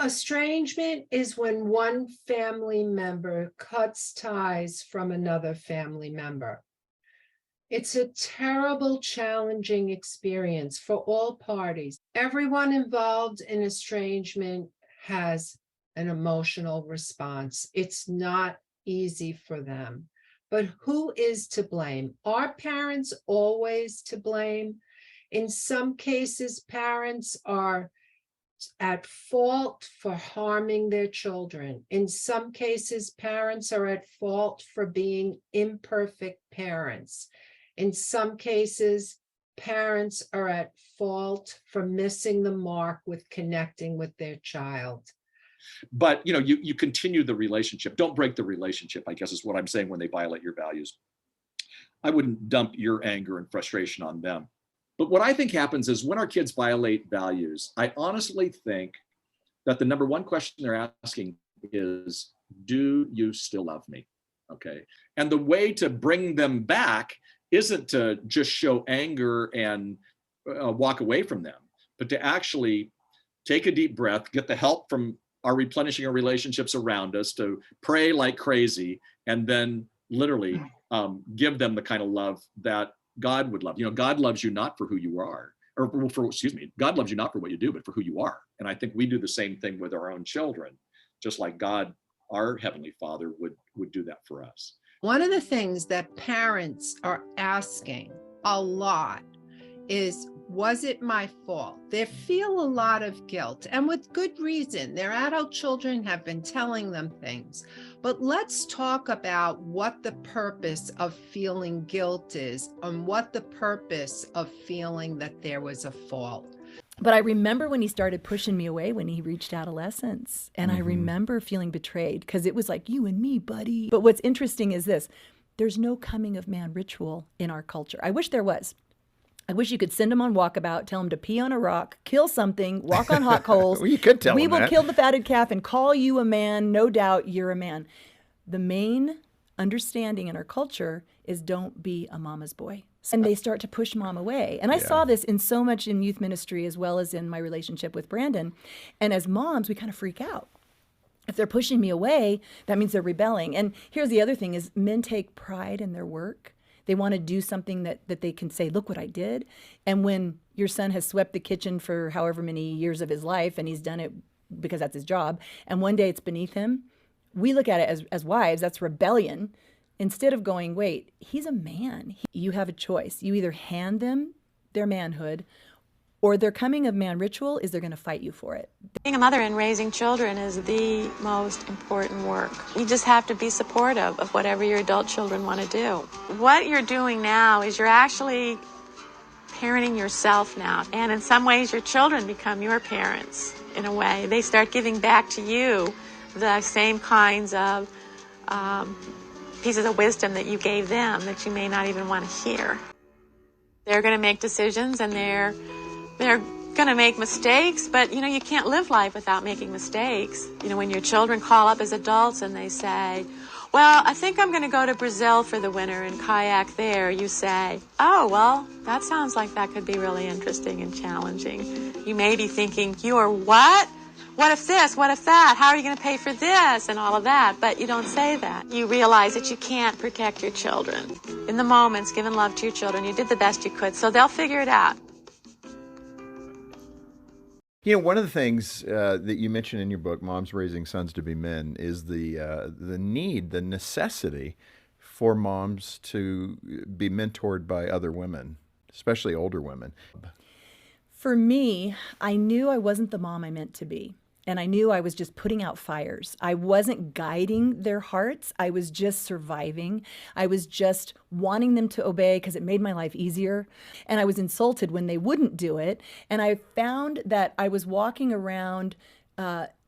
Estrangement is when one family member cuts ties from another family member. It's a terrible, challenging experience for all parties. Everyone involved in estrangement has an emotional response. It's not easy for them. But who is to blame? Are parents always to blame? In some cases, parents are at fault for harming their children. In some cases, parents are at fault for being imperfect parents. In some cases, parents are at fault for missing the mark with connecting with their child. But you continue the relationship. Don't break the relationship, I guess is what I'm saying when they violate your values. I wouldn't dump your anger and frustration on them. But what I think happens is when our kids violate values, I honestly think that the number one question they're asking is, do you still love me? Okay. And the way to bring them back isn't to just show anger and walk away from them, but to actually take a deep breath, get the help from our replenishing our relationships around us, to pray like crazy, and then literally give them the kind of love that God would love. God loves you not for who you are, God loves you not for what you do, but for who you are. And I think we do the same thing with our own children, just like God, our Heavenly Father, would do that for us. One of the things that parents are asking a lot is, was it my fault? They feel a lot of guilt, and with good reason. Their adult children have been telling them things. But let's talk about what the purpose of feeling guilt is, and what the purpose of feeling that there was a fault. But I remember when he started pushing me away when he reached adolescence. And I remember feeling betrayed because it was like, you and me, buddy. But what's interesting is this. There's no coming of man ritual in our culture. I wish there was. I wish you could send him on walkabout, tell him to pee on a rock, kill something, walk on hot coals. Well, you could tell him we will that. kill the fatted calf and call you a man. No doubt you're a man. The main understanding in our culture is don't be a mama's boy. And they start to push mom away. And I saw this in so much in youth ministry as well as in my relationship with Brandon. And as moms, we kind of freak out. If they're pushing me away, that means they're rebelling. And here's the other thing is men take pride in their work. They want to do something that they can say, look what I did. And when your son has swept the kitchen for however many years of his life, and he's done it because that's his job, and one day it's beneath him, we look at it as wives, that's rebellion. Instead of going, wait, he's a man. You have a choice. You either hand them their manhood, or their coming of man ritual is they're going to fight you for it. Being a mother and raising children is the most important work. You just have to be supportive of whatever your adult children want to do. What you're doing now is you're actually parenting yourself now. And in some ways, your children become your parents in a way. They start giving back to you the same kinds of pieces of wisdom that you gave them that you may not even want to hear. They're going to make decisions, and they're going to make mistakes, but you can't live life without making mistakes. When your children call up as adults and they say, well, I think I'm going to go to Brazil for the winter and kayak there, you say, oh, well, that sounds like that could be really interesting and challenging. You may be thinking, you're what? What if this? What if that? How are you going to pay for this? And all of that. But you don't say that. You realize that you can't protect your children. In the moments, giving love to your children, you did the best you could, so they'll figure it out. One of the things that you mention in your book, Moms Raising Sons to Be Men, is the need, the necessity for moms to be mentored by other women, especially older women. For me, I knew I wasn't the mom I meant to be. And I knew I was just putting out fires. I wasn't guiding their hearts. I was just surviving. I was just wanting them to obey because it made my life easier. And I was insulted when they wouldn't do it. And I found that I was walking around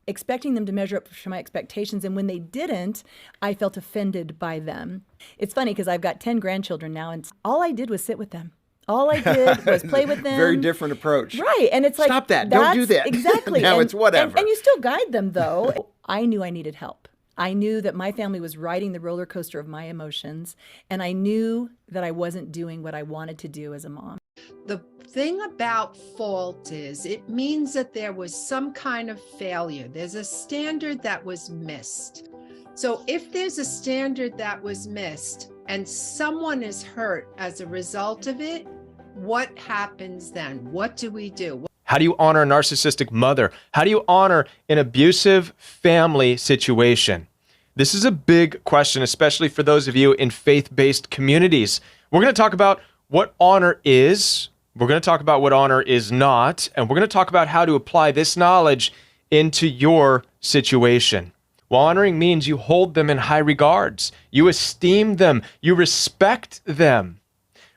expecting them to measure up to my expectations. And when they didn't, I felt offended by them. It's funny because I've got 10 grandchildren now, and all I did was sit with them. All I did was play with them. Very different approach. Right. And it's like, stop that. Don't do that. Exactly. Now it's whatever. And you still guide them, though. I knew I needed help. I knew that my family was riding the roller coaster of my emotions, and I knew that I wasn't doing what I wanted to do as a mom. The thing about fault is it means that there was some kind of failure. There's a standard that was missed. So if there's a standard that was missed and someone is hurt as a result of it, what happens then? What do we do? How do you honor a narcissistic mother? How do you honor an abusive family situation? This is a big question, especially for those of you in faith-based communities. We're going to talk about what honor is. We're going to talk about what honor is not. And we're going to talk about how to apply this knowledge into your situation. Well, honoring means you hold them in high regards. You esteem them. You respect them.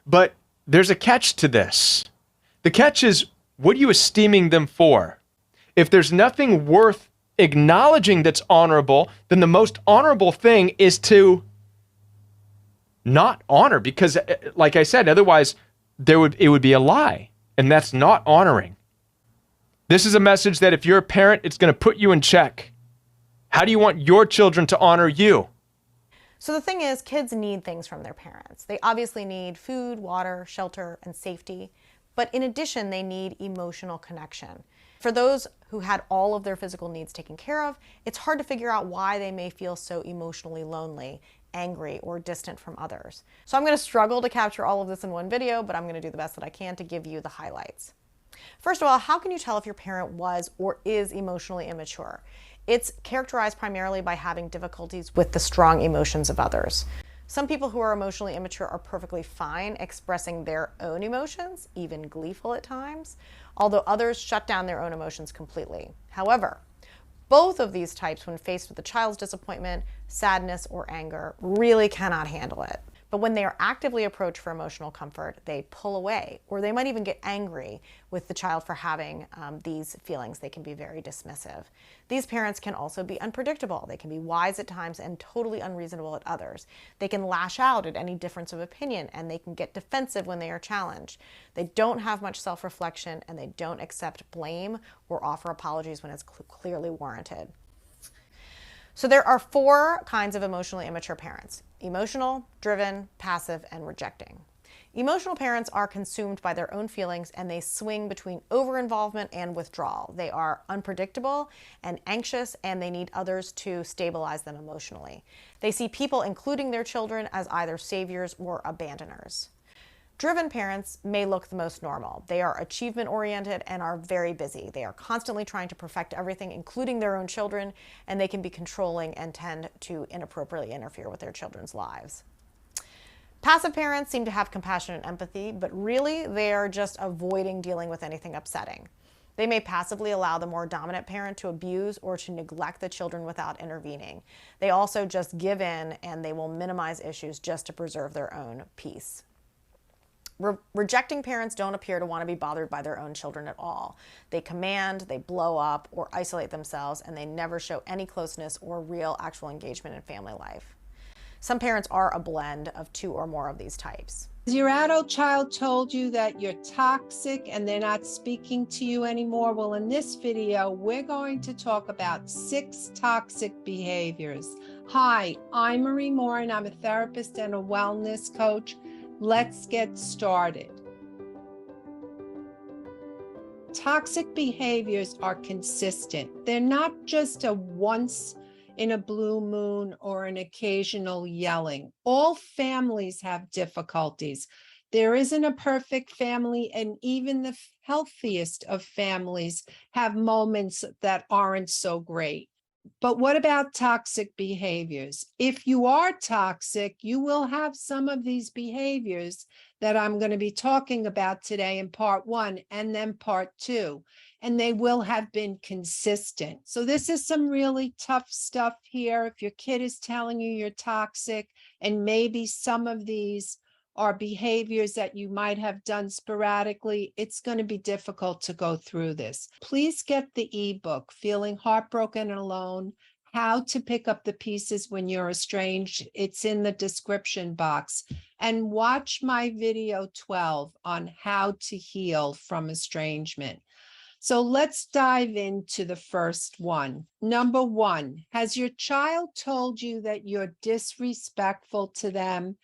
But there's a catch to this. The catch is, what are you esteeming them for? If there's nothing worth acknowledging that's honorable, then the most honorable thing is to not honor, because like I said, otherwise it would be a lie, and that's not honoring. This is a message that if you're a parent, it's going to put you in check. How do you want your children to honor you? So the thing is, kids need things from their parents. They obviously need food, water, shelter, and safety. But in addition, they need emotional connection. For those who had all of their physical needs taken care of, it's hard to figure out why they may feel so emotionally lonely, angry, or distant from others. So I'm going to struggle to capture all of this in one video, but I'm going to do the best that I can to give you the highlights. First of all, how can you tell if your parent was or is emotionally immature? It's characterized primarily by having difficulties with the strong emotions of others. Some people who are emotionally immature are perfectly fine expressing their own emotions, even gleeful at times, although others shut down their own emotions completely. However, both of these types, when faced with a child's disappointment, sadness, or anger, really cannot handle it. But when they are actively approached for emotional comfort, they pull away, or they might even get angry with the child for having these feelings. They can be very dismissive. These parents can also be unpredictable. They can be wise at times and totally unreasonable at others. They can lash out at any difference of opinion, and they can get defensive when they are challenged. They don't have much self-reflection, and they don't accept blame or offer apologies when it's clearly warranted. So there are 4 kinds of emotionally immature parents: emotional, driven, passive, and rejecting. Emotional parents are consumed by their own feelings, and they swing between over-involvement and withdrawal. They are unpredictable and anxious, and they need others to stabilize them emotionally. They see people, including their children, as either saviors or abandoners. Driven parents may look the most normal. They are achievement-oriented and are very busy. They are constantly trying to perfect everything, including their own children, and they can be controlling and tend to inappropriately interfere with their children's lives. Passive parents seem to have compassion and empathy, but really they are just avoiding dealing with anything upsetting. They may passively allow the more dominant parent to abuse or to neglect the children without intervening. They also just give in, and they will minimize issues just to preserve their own peace. Rejecting parents don't appear to want to be bothered by their own children at all. They command, they blow up, or isolate themselves, and they never show any closeness or real actual engagement in family life. Some parents are a blend of 2 or more of these types. Has your adult child told you that you're toxic and they're not speaking to you anymore? Well, in this video, we're going to talk about 6 toxic behaviors. Hi, I'm Marie Moore, and I'm a therapist and a wellness coach. Let's get started. Toxic behaviors are consistent. They're not just a once in a blue moon or an occasional yelling. All families have difficulties. There isn't a perfect family, and even the healthiest of families have moments that aren't so great. But what about toxic behaviors? If you are toxic, you will have some of these behaviors that I'm going to be talking about today in part 1 and then part 2, and they will have been consistent. So this is some really tough stuff here. If your kid is telling you you're toxic, and maybe some of these are behaviors that you might have done sporadically, it's going to be difficult to go through this. Please get the ebook, Feeling Heartbroken and Alone, How to Pick Up the Pieces When You're Estranged. It's in the description box. And watch my video 12 on how to heal from estrangement. So let's dive into the first one. Number one, has your child told you that you're disrespectful to them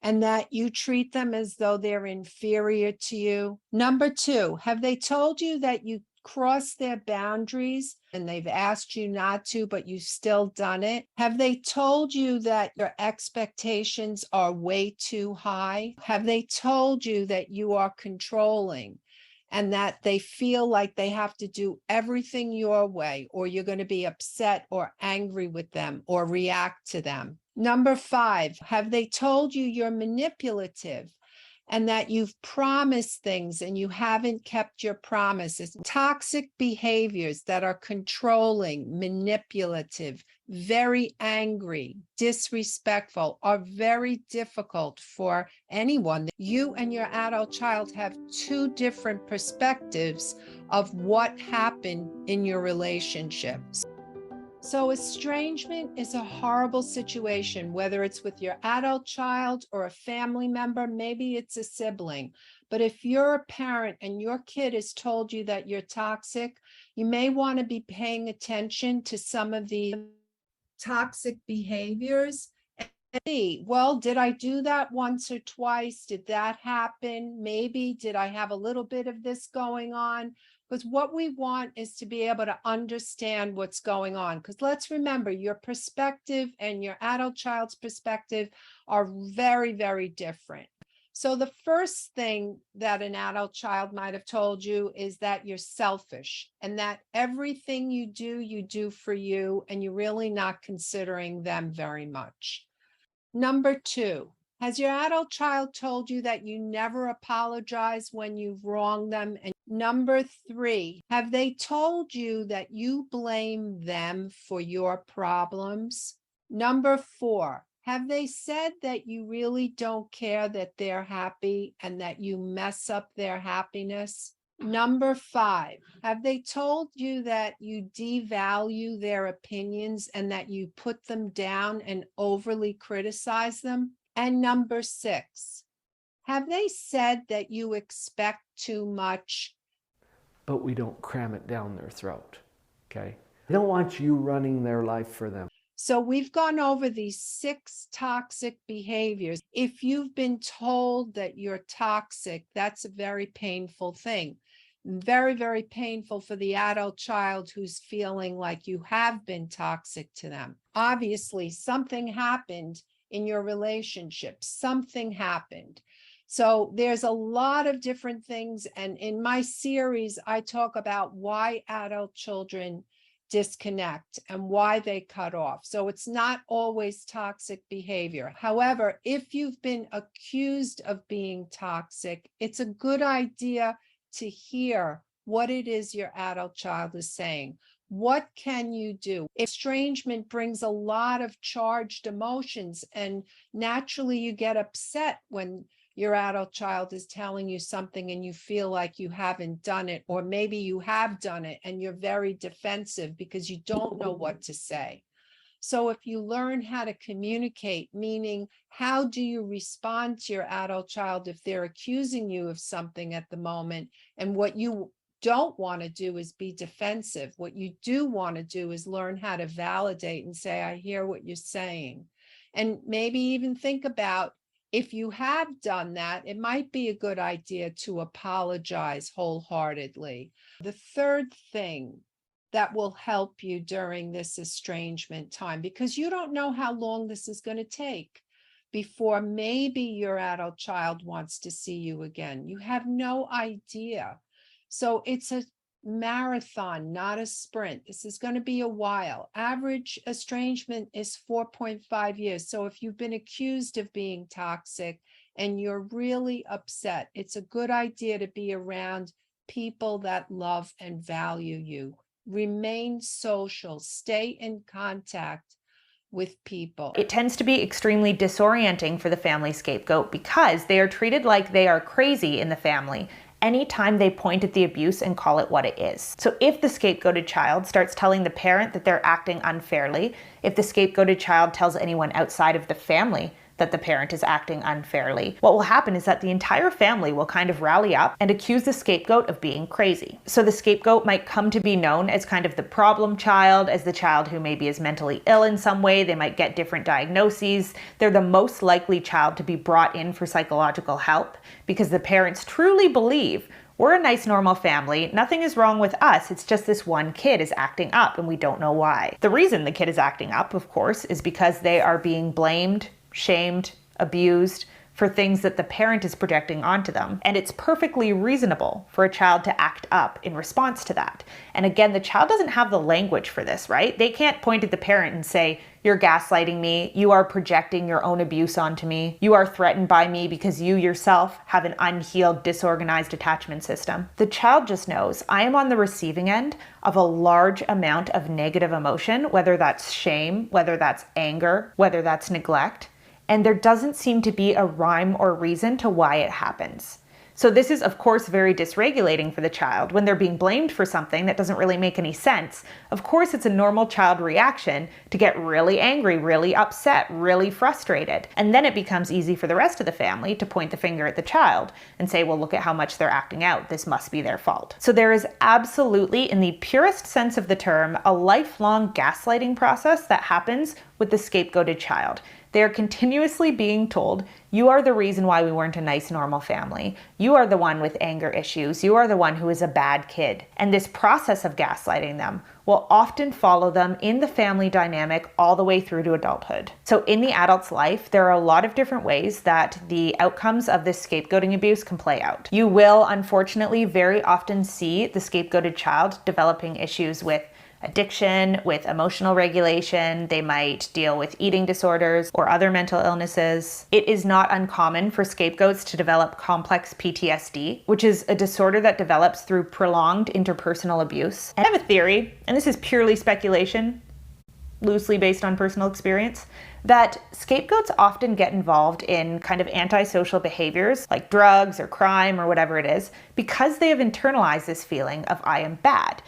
and that you treat them as though they're inferior to you? Number two, have they told you that you cross their boundaries and they've asked you not to, but you've still done it? Have they told you that your expectations are way too high? Have they told you that you are controlling and that they feel like they have to do everything your way, or you're going to be upset or angry with them or react to them? Number five, have they told you you're manipulative and that you've promised things and you haven't kept your promises? Toxic behaviors that are controlling, manipulative, very angry, disrespectful are very difficult for anyone. You and your adult child have two different perspectives of what happened in your relationships. So estrangement is a horrible situation, whether it's with your adult child or a family member, maybe it's a sibling. But if you're a parent and your kid has told you that you're toxic, you may want to be paying attention to some of the toxic behaviors. Well, did I do that once or twice? Did that happen? Maybe did I have a little bit of this going on? Because what we want is to be able to understand what's going on. Because let's remember, your perspective and your adult child's perspective are very, very different. So the first thing that an adult child might have told you is that you're selfish and that everything you do for you, and you're really not considering them very much. Number two, has your adult child told you that you never apologize when you've wronged them? And number three, have they told you that you blame them for your problems? Number four, have they said that you really don't care that they're happy and that you mess up their happiness? Number five, have they told you that you devalue their opinions and that you put them down and overly criticize them? And number six, have they said that you expect too much? But we don't cram it down their throat, okay? They don't want you running their life for them. So we've gone over these 6 toxic behaviors. If you've been told that you're toxic, that's a very painful thing. Very, very painful for the adult child who's feeling like you have been toxic to them. Obviously, something happened in your relationship. Something happened. So there's a lot of different things. And in my series, I talk about why adult children disconnect and why they cut off. So it's not always toxic behavior. However, if you've been accused of being toxic, it's a good idea to hear what it is your adult child is saying. What can you do? Estrangement brings a lot of charged emotions, and naturally you get upset when your adult child is telling you something and you feel like you haven't done it, or maybe you have done it and you're very defensive because you don't know what to say. So if you learn how to communicate, meaning how do you respond to your adult child if they're accusing you of something at the moment, and what you don't want to do is be defensive. What you do want to do is learn how to validate and say, I hear what you're saying. And maybe even think about, if you have done that, it might be a good idea to apologize wholeheartedly. The third thing that will help you during this estrangement time, because you don't know how long this is going to take before maybe your adult child wants to see you again. You have no idea. So it's a marathon, not a sprint. This is going to be a while. Average estrangement is 4.5 years. So if you've been accused of being toxic and you're really upset, it's a good idea to be around people that love and value you. Remain social, stay in contact with people. It tends to be extremely disorienting for the family scapegoat because they are treated like they are crazy in the family anytime they point at the abuse and call it what it is. So if the scapegoated child starts telling the parent that they're acting unfairly, if the scapegoated child tells anyone outside of the family that the parent is acting unfairly, what will happen is that the entire family will kind of rally up and accuse the scapegoat of being crazy. So the scapegoat might come to be known as kind of the problem child, as the child who maybe is mentally ill in some way. They might get different diagnoses. They're the most likely child to be brought in for psychological help because the parents truly believe we're a nice, normal family. Nothing is wrong with us. It's just this one kid is acting up and we don't know why. The reason the kid is acting up, of course, is because they are being blamed, shamed, abused for things that the parent is projecting onto them. And it's perfectly reasonable for a child to act up in response to that. And again, the child doesn't have the language for this, right? They can't point at the parent and say, you're gaslighting me, you are projecting your own abuse onto me, you are threatened by me because you yourself have an unhealed, disorganized attachment system. The child just knows, I am on the receiving end of a large amount of negative emotion, whether that's shame, whether that's anger, whether that's neglect, and there doesn't seem to be a rhyme or reason to why it happens. So this is, of course, very dysregulating for the child. When they're being blamed for something that doesn't really make any sense, of course, it's a normal child reaction to get really angry, really upset, really frustrated. And then it becomes easy for the rest of the family to point the finger at the child and say, well, look at how much they're acting out. This must be their fault. So there is absolutely, in the purest sense of the term, a lifelong gaslighting process that happens with the scapegoated child. They are continuously being told, you are the reason why we weren't a nice, normal family. You are the one with anger issues. You are the one who is a bad kid. And this process of gaslighting them will often follow them in the family dynamic all the way through to adulthood. So in the adult's life, there are a lot of different ways that the outcomes of this scapegoating abuse can play out. You will, unfortunately, very often see the scapegoated child developing issues with addiction, with emotional regulation. They might deal with eating disorders or other mental illnesses. It is not uncommon for scapegoats to develop complex PTSD, which is a disorder that develops through prolonged interpersonal abuse. And I have a theory, and this is purely speculation, loosely based on personal experience, that scapegoats often get involved in kind of antisocial behaviors like drugs or crime or whatever it is, because they have internalized this feeling of I am bad.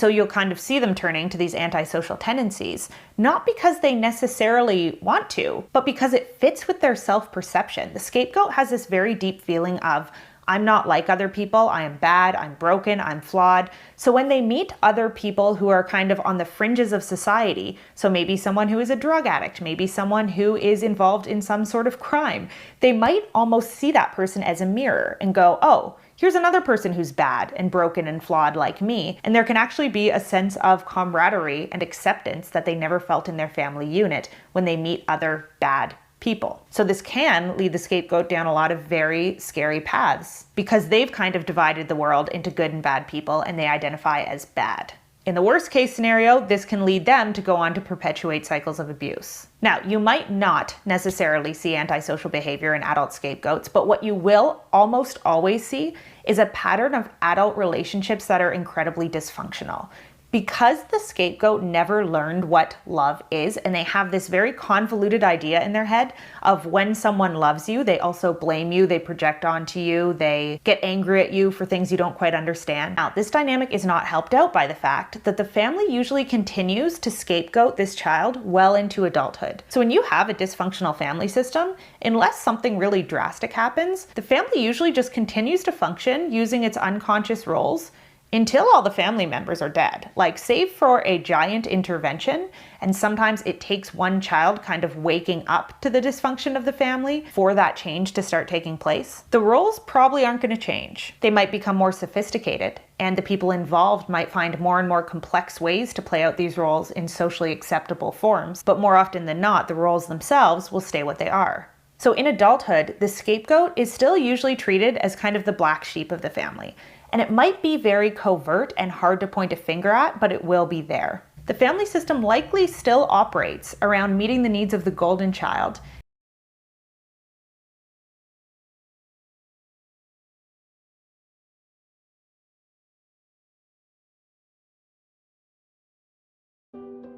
So you'll kind of see them turning to these antisocial tendencies, not because they necessarily want to, but because it fits with their self-perception. The scapegoat has this very deep feeling of, I'm not like other people, I am bad, I'm broken, I'm flawed. So when they meet other people who are kind of on the fringes of society, so maybe someone who is a drug addict, maybe someone who is involved in some sort of crime, they might almost see that person as a mirror and go, oh, here's another person who's bad and broken and flawed like me. And there can actually be a sense of camaraderie and acceptance that they never felt in their family unit when they meet other bad people. So this can lead the scapegoat down a lot of very scary paths because they've kind of divided the world into good and bad people and they identify as bad. In the worst case scenario, this can lead them to go on to perpetuate cycles of abuse. Now, you might not necessarily see antisocial behavior in adult scapegoats, but what you will almost always see is a pattern of adult relationships that are incredibly dysfunctional. Because the scapegoat never learned what love is, and they have this very convoluted idea in their head of when someone loves you, they also blame you, they project onto you, they get angry at you for things you don't quite understand. Now, this dynamic is not helped out by the fact that the family usually continues to scapegoat this child well into adulthood. So when you have a dysfunctional family system, unless something really drastic happens, the family usually just continues to function using its unconscious roles until all the family members are dead. Like, save for a giant intervention, and sometimes it takes one child kind of waking up to the dysfunction of the family for that change to start taking place, the roles probably aren't going to change. They might become more sophisticated, and the people involved might find more and more complex ways to play out these roles in socially acceptable forms, but more often than not, the roles themselves will stay what they are. So in adulthood, the scapegoat is still usually treated as kind of the black sheep of the family. And it might be very covert and hard to point a finger at, but it will be there. The family system likely still operates around meeting the needs of the golden child.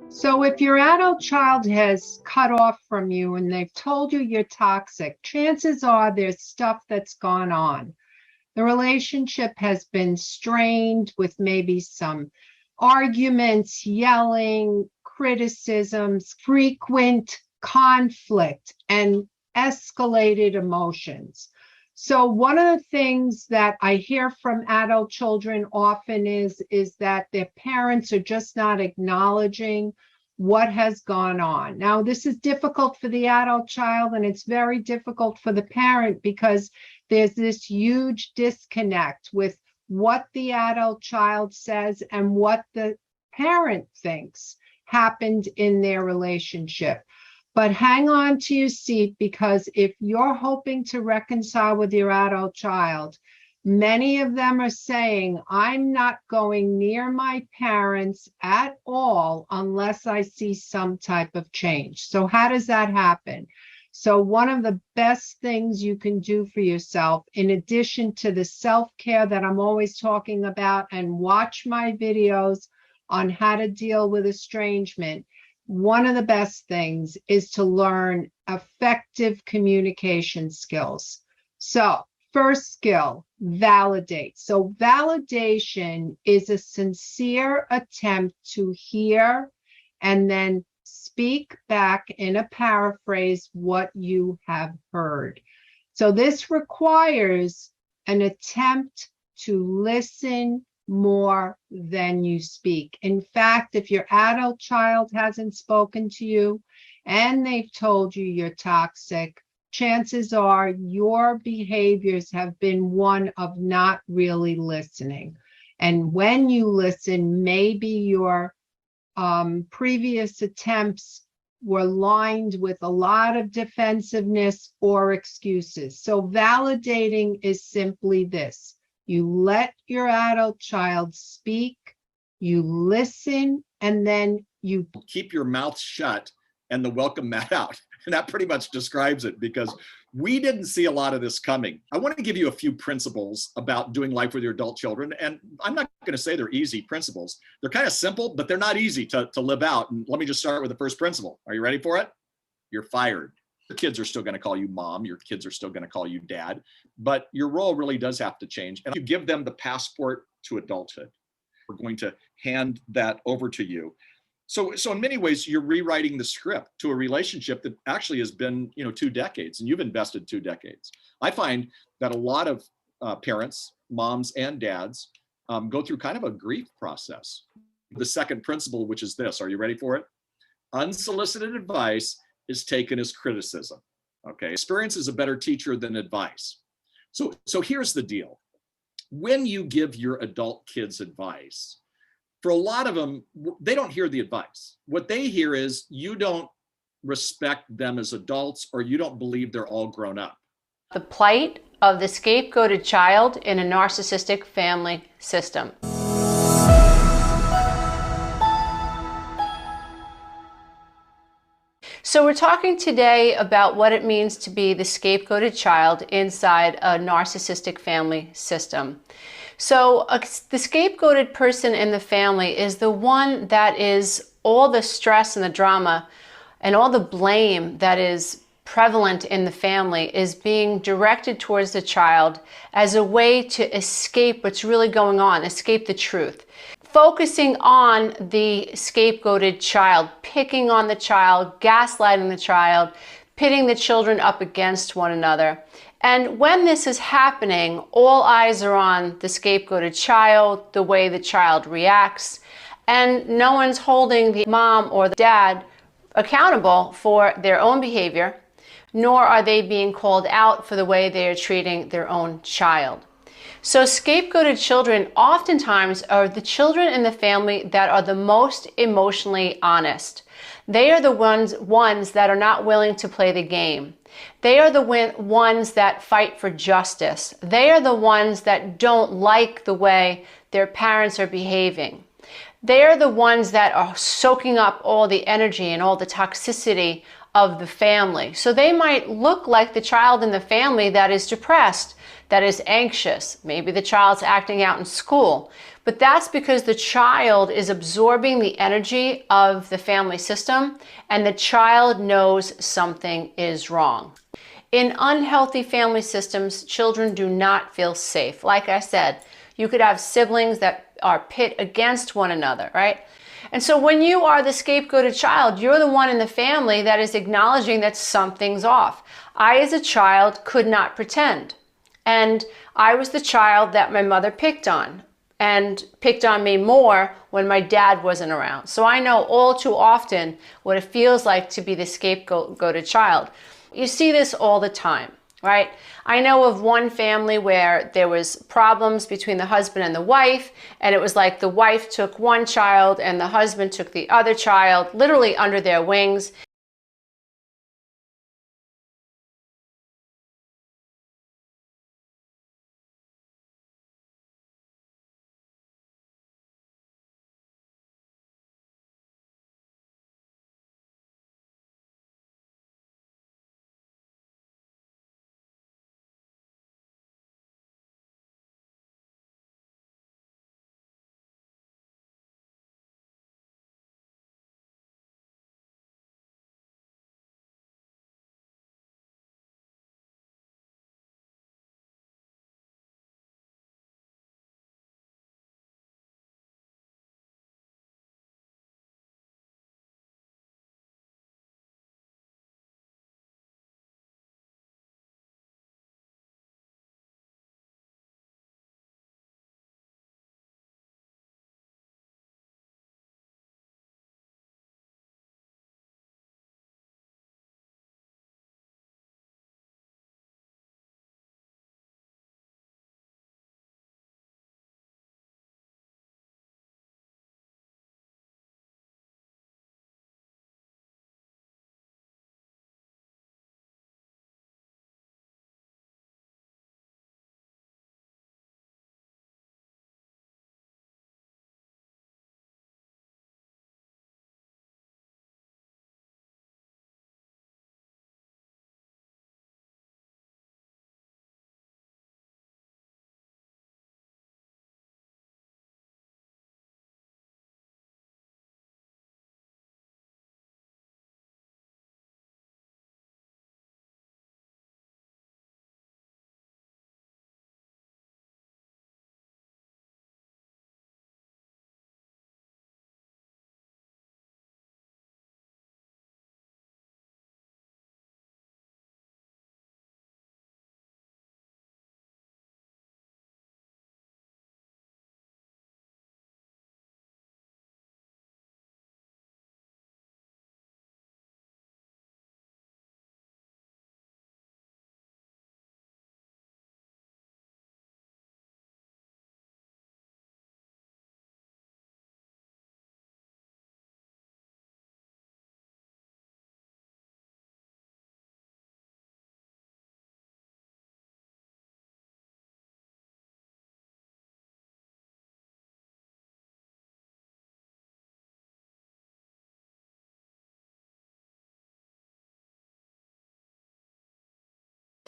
So if your adult child has cut off from you and they've told you you're toxic, chances are there's stuff that's gone on. The relationship has been strained with maybe some arguments, yelling, criticisms, frequent conflict, and escalated emotions. So one of the things that I hear from adult children often is that their parents are just not acknowledging what has gone on. Now, this is difficult for the adult child, and it's very difficult for the parent because there's this huge disconnect with what the adult child says and what the parent thinks happened in their relationship. But hang on to your seat, because if you're hoping to reconcile with your adult child, many of them are saying, I'm not going near my parents at all unless I see some type of change. So how does that happen? So one of the best things you can do for yourself, in addition to the self-care that I'm always talking about, and watch my videos on how to deal with estrangement, one of the best things is to learn effective communication skills. So first skill, validate. So validation is a sincere attempt to hear and then speak back in a paraphrase what you have heard. So this requires an attempt to listen more than you speak. In fact, if your adult child hasn't spoken to you and they've told you you're toxic, chances are your behaviors have been one of not really listening. And when you listen, maybe your previous attempts were lined with a lot of defensiveness or excuses. So validating is simply this. You let your adult child speak, you listen, and then you keep your mouth shut and the welcome mat out. And that pretty much describes it, because we didn't see a lot of this coming. I want to give you a few principles about doing life with your adult children. And I'm not going to say they're easy principles. They're kind of simple, but they're not easy to live out. And let me just start with the first principle. Are you ready for it? You're fired. The kids are still going to call you mom. Your kids are still going to call you dad. But your role really does have to change. And you give them the passport to adulthood. We're going to hand that over to you. So in many ways, you're rewriting the script to a relationship that actually has been, 2 decades, and you've invested 2 decades. I find that a lot of parents, moms and dads, go through kind of a grief process. The second principle, which is this, are you ready for it? Unsolicited advice is taken as criticism. Okay, experience is a better teacher than advice. So here's the deal. When you give your adult kids advice, for a lot of them, they don't hear the advice. What they hear is you don't respect them as adults, or you don't believe they're all grown up. The plight of the scapegoated child in a narcissistic family system. So we're talking today about what it means to be the scapegoated child inside a narcissistic family system. So the scapegoated person in the family is the one that is all the stress and the drama and all the blame that is prevalent in the family is being directed towards the child as a way to escape what's really going on, escape the truth. Focusing on the scapegoated child, picking on the child, gaslighting the child, pitting the children up against one another. And when this is happening, all eyes are on the scapegoated child, the way the child reacts, and no one's holding the mom or the dad accountable for their own behavior, nor are they being called out for the way they are treating their own child. So scapegoated children oftentimes are the children in the family that are the most emotionally honest. They are the ones that are not willing to play the game. They are the ones that fight for justice. They are the ones that don't like the way their parents are behaving. They are the ones that are soaking up all the energy and all the toxicity of the family. So they might look like the child in the family that is depressed, that is anxious. Maybe the child's acting out in school. But that's because the child is absorbing the energy of the family system, and the child knows something is wrong. In unhealthy family systems, children do not feel safe. Like I said, you could have siblings that are pit against one another, right? And so when you are the scapegoated child, you're the one in the family that is acknowledging that something's off. I, as a child, could not pretend. And I was the child that my mother picked on, and picked on me more when my dad wasn't around. So I know all too often what it feels like to be the scapegoated child. You see this all the time, right? I know of one family where there was problems between the husband and the wife, and it was like the wife took one child and the husband took the other child, literally under their wings.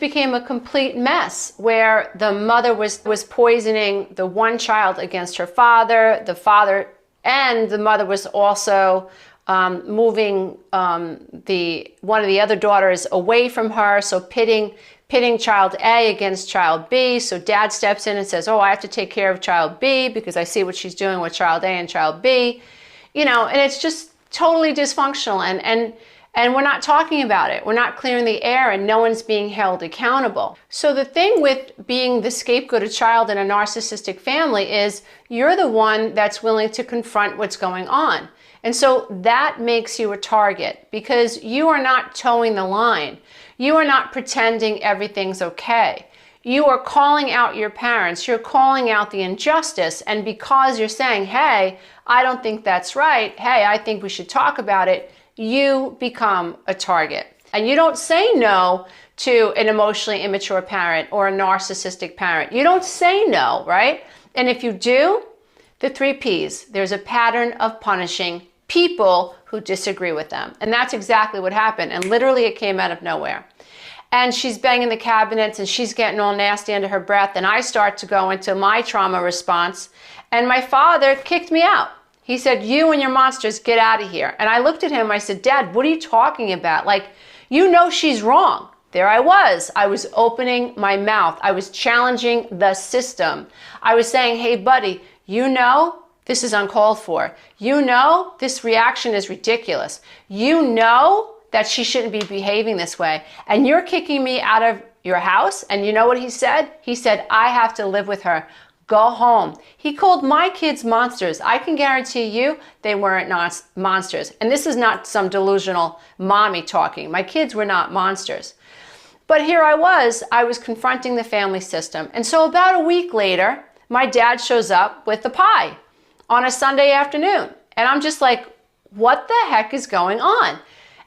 Became a complete mess where the mother was poisoning the one child against her father, and the mother was also moving one of the other daughters away from her, so pitting child A against child B. So dad steps in and says, oh, I have to take care of child B because I see what she's doing with child A and child B. And it's just totally dysfunctional, and we're not talking about it. We're not clearing the air, and no one's being held accountable. So the thing with being the scapegoated child in a narcissistic family is you're the one that's willing to confront what's going on. And so that makes you a target because you are not towing the line. You are not pretending everything's okay. You are calling out your parents. You're calling out the injustice. And because you're saying, hey, I don't think that's right. Hey, I think we should talk about it. You become a target. And you don't say no to an emotionally immature parent or a narcissistic parent. You don't say no, right? And if you do, the 3 Ps, there's a pattern of punishing people who disagree with them. And that's exactly what happened. And literally it came out of nowhere. And she's banging the cabinets and she's getting all nasty under her breath. And I start to go into my trauma response. And my father kicked me out. He said, you and your monsters, get out of here. And I looked at him, I said, Dad, what are you talking about? Like, you know she's wrong. There I was opening my mouth. I was challenging the system. I was saying, hey, buddy, You know this is uncalled for. You know this reaction is ridiculous. You know that she shouldn't be behaving this way. And you're kicking me out of your house. And you know what he said? He said, I have to live with her. Go home. He called my kids monsters. I can guarantee you they weren't monsters. And this is not some delusional mommy talking. My kids were not monsters. But here I was confronting the family system. And so about a week later, my dad shows up with the pie on a Sunday afternoon. And I'm just like, what the heck is going on?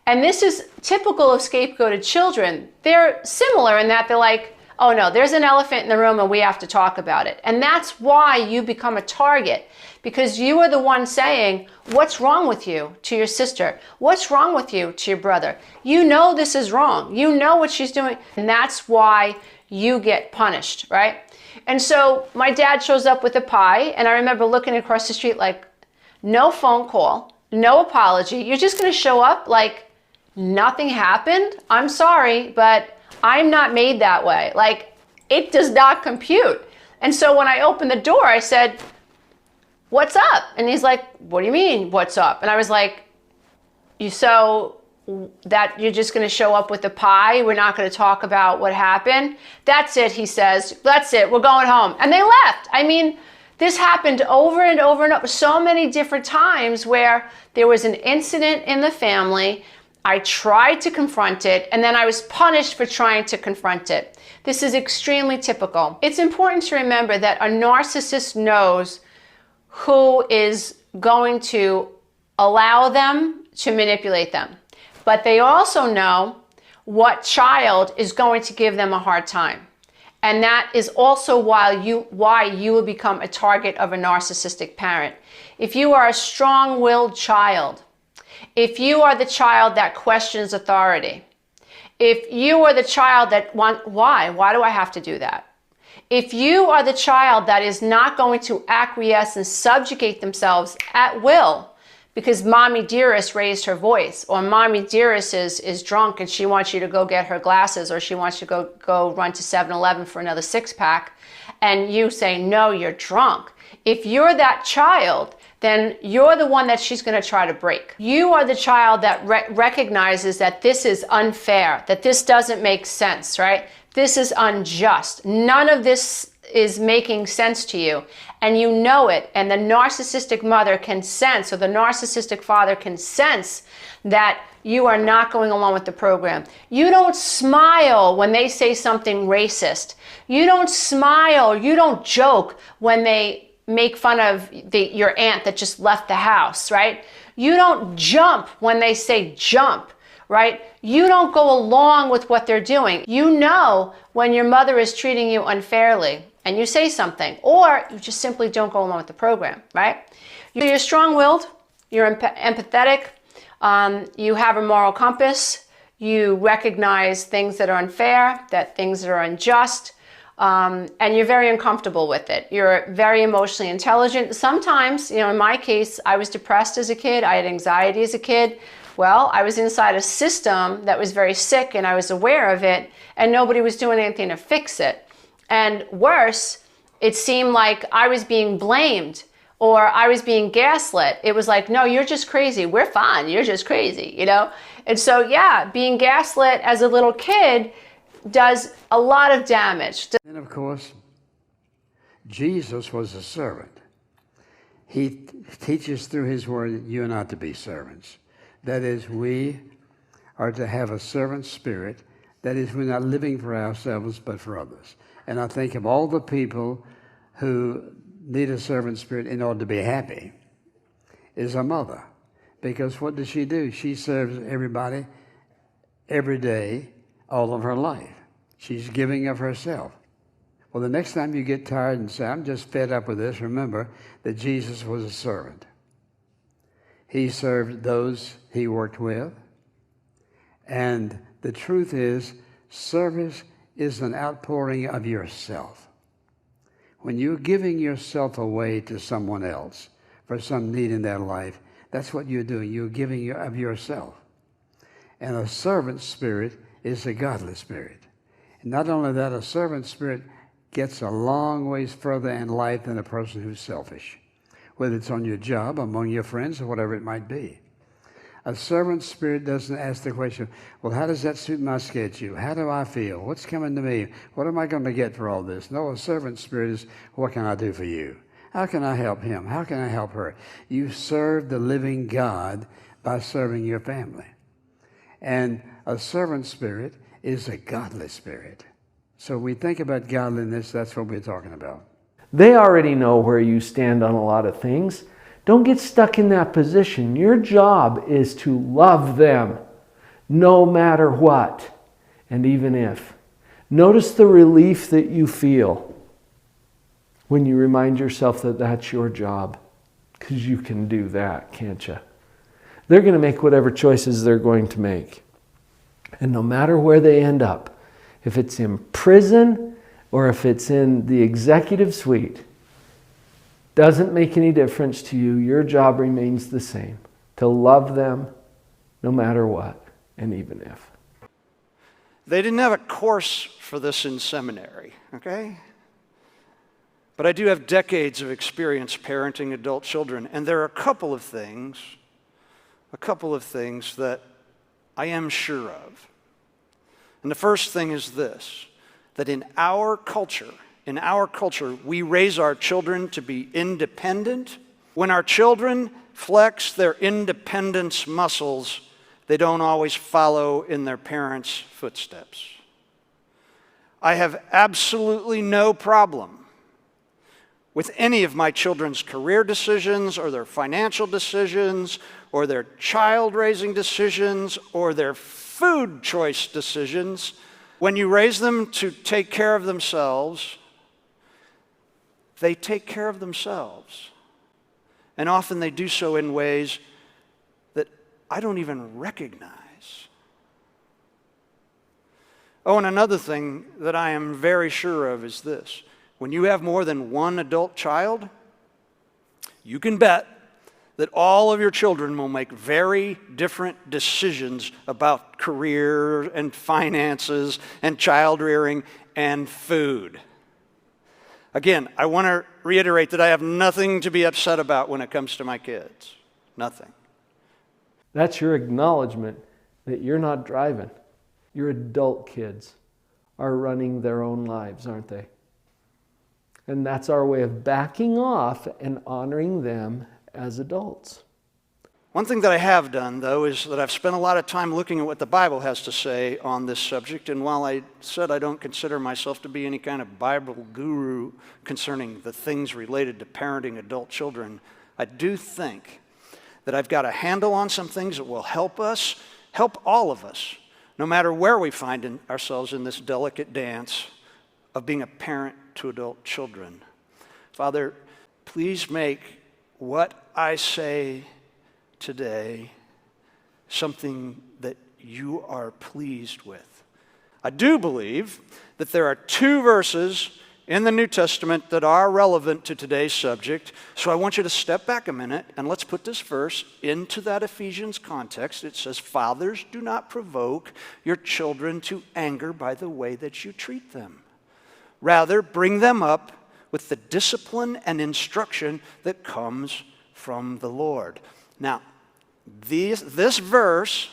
And this is typical of scapegoated children. They're similar in that they're like, oh no, there's an elephant in the room and we have to talk about it. And that's why you become a target, because you are the one saying, what's wrong with you to your sister? What's wrong with you to your brother? You know this is wrong. You know what she's doing. And that's why you get punished, right? And so my dad shows up with a pie, and I remember looking across the street like, no phone call, no apology. You're just going to show up like nothing happened? I'm sorry, but I'm not made that way. Like, it does not compute. And so when I opened the door, I said, what's up? And he's like, what do you mean, what's up? And I was like, so that you're just going to show up with the pie? We're not going to talk about what happened? That's it, he says. That's it. We're going home. And they left. I mean, this happened over and over and over, so many different times where there was an incident in the family. I tried to confront it, and then I was punished for trying to confront it. This is extremely typical. It's important to remember that a narcissist knows who is going to allow them to manipulate them. But they also know what child is going to give them a hard time. And that is also why you will become a target of a narcissistic parent. If you are a strong-willed child, if you are the child that questions authority, if you are the child that why do I have to do that? If you are the child that is not going to acquiesce and subjugate themselves at will because mommy dearest raised her voice, or mommy dearest is drunk and she wants you to go get her glasses, or she wants you to go run to 7-Eleven for another 6-pack, and you say, no, you're drunk. If you're that child, then you're the one that she's going to try to break. You are the child that recognizes that this is unfair, that this doesn't make sense, right? This is unjust. None of this is making sense to you, and you know it, and the narcissistic mother can sense, or the narcissistic father can sense that you are not going along with the program. You don't smile when they say something racist. You don't smile, you don't joke when they make fun of your aunt that just left the house, right? You don't jump when they say jump, right? You don't go along with what they're doing. You know when your mother is treating you unfairly and you say something, or you just simply don't go along with the program, right? You're strong-willed, you're empathetic, you have a moral compass, you recognize things that are unfair, that things that are unjust, and you're very uncomfortable with it. You're very emotionally intelligent. Sometimes, in my case, I was depressed as a kid. I had anxiety as a kid. Well, I was inside a system that was very sick, and I was aware of it, and nobody was doing anything to fix it. And worse, it seemed like I was being blamed, or I was being gaslit. It was like, no, you're just crazy. We're fine. You're just crazy, And so, yeah, being gaslit as a little kid does a lot of damage. And of course, Jesus was a servant. He teaches through his word that you are not to be servants. That is, we are to have a servant spirit. That is, we're not living for ourselves, but for others. And I think of all the people who need a servant spirit in order to be happy is a mother. Because what does she do? She serves everybody every day, all of her life. She's giving of herself. Well, the next time you get tired and say, I'm just fed up with this, remember that Jesus was a servant. He served those he worked with. And the truth is, service is an outpouring of yourself. When you're giving yourself away to someone else for some need in their life, that's what you're doing. You're giving of yourself. And a servant spirit is a godly spirit. And not only that, a servant spirit gets a long ways further in life than a person who's selfish, whether it's on your job, among your friends, or whatever it might be. A servant spirit doesn't ask the question, well, how does that suit my schedule? How do I feel? What's coming to me? What am I going to get for all this? No, a servant spirit is, what can I do for you? How can I help him? How can I help her? You serve the living God by serving your family. And a servant spirit is a godly spirit. So we think about godliness, that's what we're talking about. They already know where you stand on a lot of things. Don't get stuck in that position. Your job is to love them no matter what, and even if. Notice the relief that you feel when you remind yourself that that's your job, because you can do that, can't you? They're going to make whatever choices they're going to make. And no matter where they end up, if it's in prison or if it's in the executive suite, doesn't make any difference to you. Your job remains the same, to love them no matter what, and even if. They didn't have a course for this in seminary, okay? But I do have decades of experience parenting adult children, and there are a couple of things that I am sure of. And the first thing is this, that in our culture, we raise our children to be independent. When our children flex their independence muscles, they don't always follow in their parents' footsteps. I have absolutely no problem with any of my children's career decisions or their financial decisions or their child-raising decisions or their food choice decisions. When you raise them to take care of themselves, they take care of themselves. And often they do so in ways that I don't even recognize. Oh, and another thing that I am very sure of is this. When you have more than one adult child, you can bet that all of your children will make very different decisions about career and finances and child rearing and food. Again, I want to reiterate that I have nothing to be upset about when it comes to my kids. Nothing. That's your acknowledgement that you're not driving. Your adult kids are running their own lives, aren't they? And that's our way of backing off and honoring them as adults. One thing that I have done, though, is that I've spent a lot of time looking at what the Bible has to say on this subject. And while I said I don't consider myself to be any kind of Bible guru concerning the things related to parenting adult children, I do think that I've got a handle on some things that will help us, help all of us, no matter where we find ourselves in this delicate dance of being a parent to adult children. Father, please make what I say today something that you are pleased with. I do believe that there are two verses in the New Testament that are relevant to today's subject. So I want you to step back a minute and let's put this verse into that Ephesians context. It says, "Fathers, do not provoke your children to anger by the way that you treat them. Rather, bring them up with the discipline and instruction that comes from the Lord." Now, this verse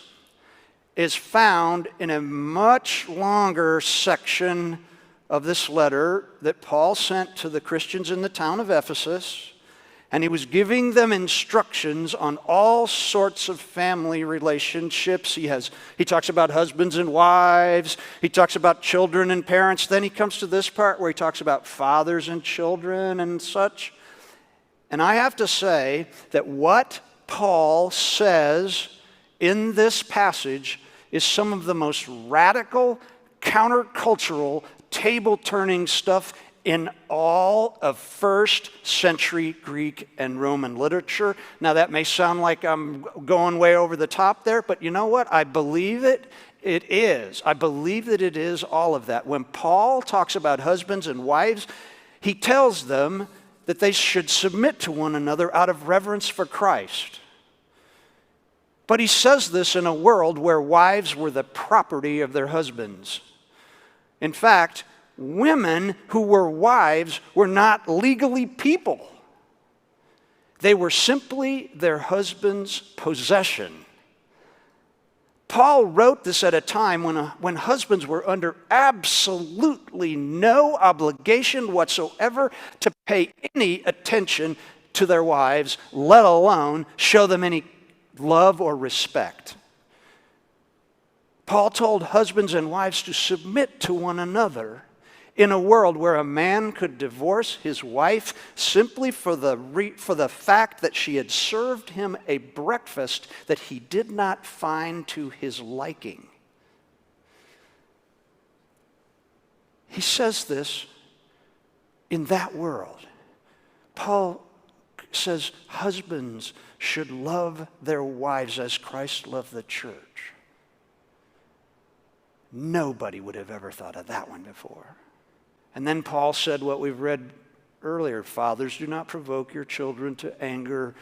is found in a much longer section of this letter that Paul sent to the Christians in the town of Ephesus, and he was giving them instructions on all sorts of family relationships. He talks about husbands and wives, he talks about children and parents, then he comes to this part where he talks about fathers and children and such. And I have to say that what Paul says in this passage is some of the most radical, countercultural, table-turning stuff in all of first century Greek and Roman literature. Now that may sound like I'm going way over the top there, but you know what? I believe it. It is. I believe that it is all of that. When Paul talks about husbands and wives, he tells them that they should submit to one another out of reverence for Christ. But he says this in a world where wives were the property of their husbands. In fact, women who were wives were not legally people. They were simply their husband's possession. Paul wrote this at a time when husbands were under absolutely no obligation whatsoever to pay any attention to their wives, let alone show them any love or respect. Paul told husbands and wives to submit to one another in a world where a man could divorce his wife simply for the fact that she had served him a breakfast that he did not find to his liking. He says this in that world. Paul says husbands should love their wives as Christ loved the church. Nobody would have ever thought of that one before. And then Paul said what we've read earlier, fathers, do not provoke your children to anger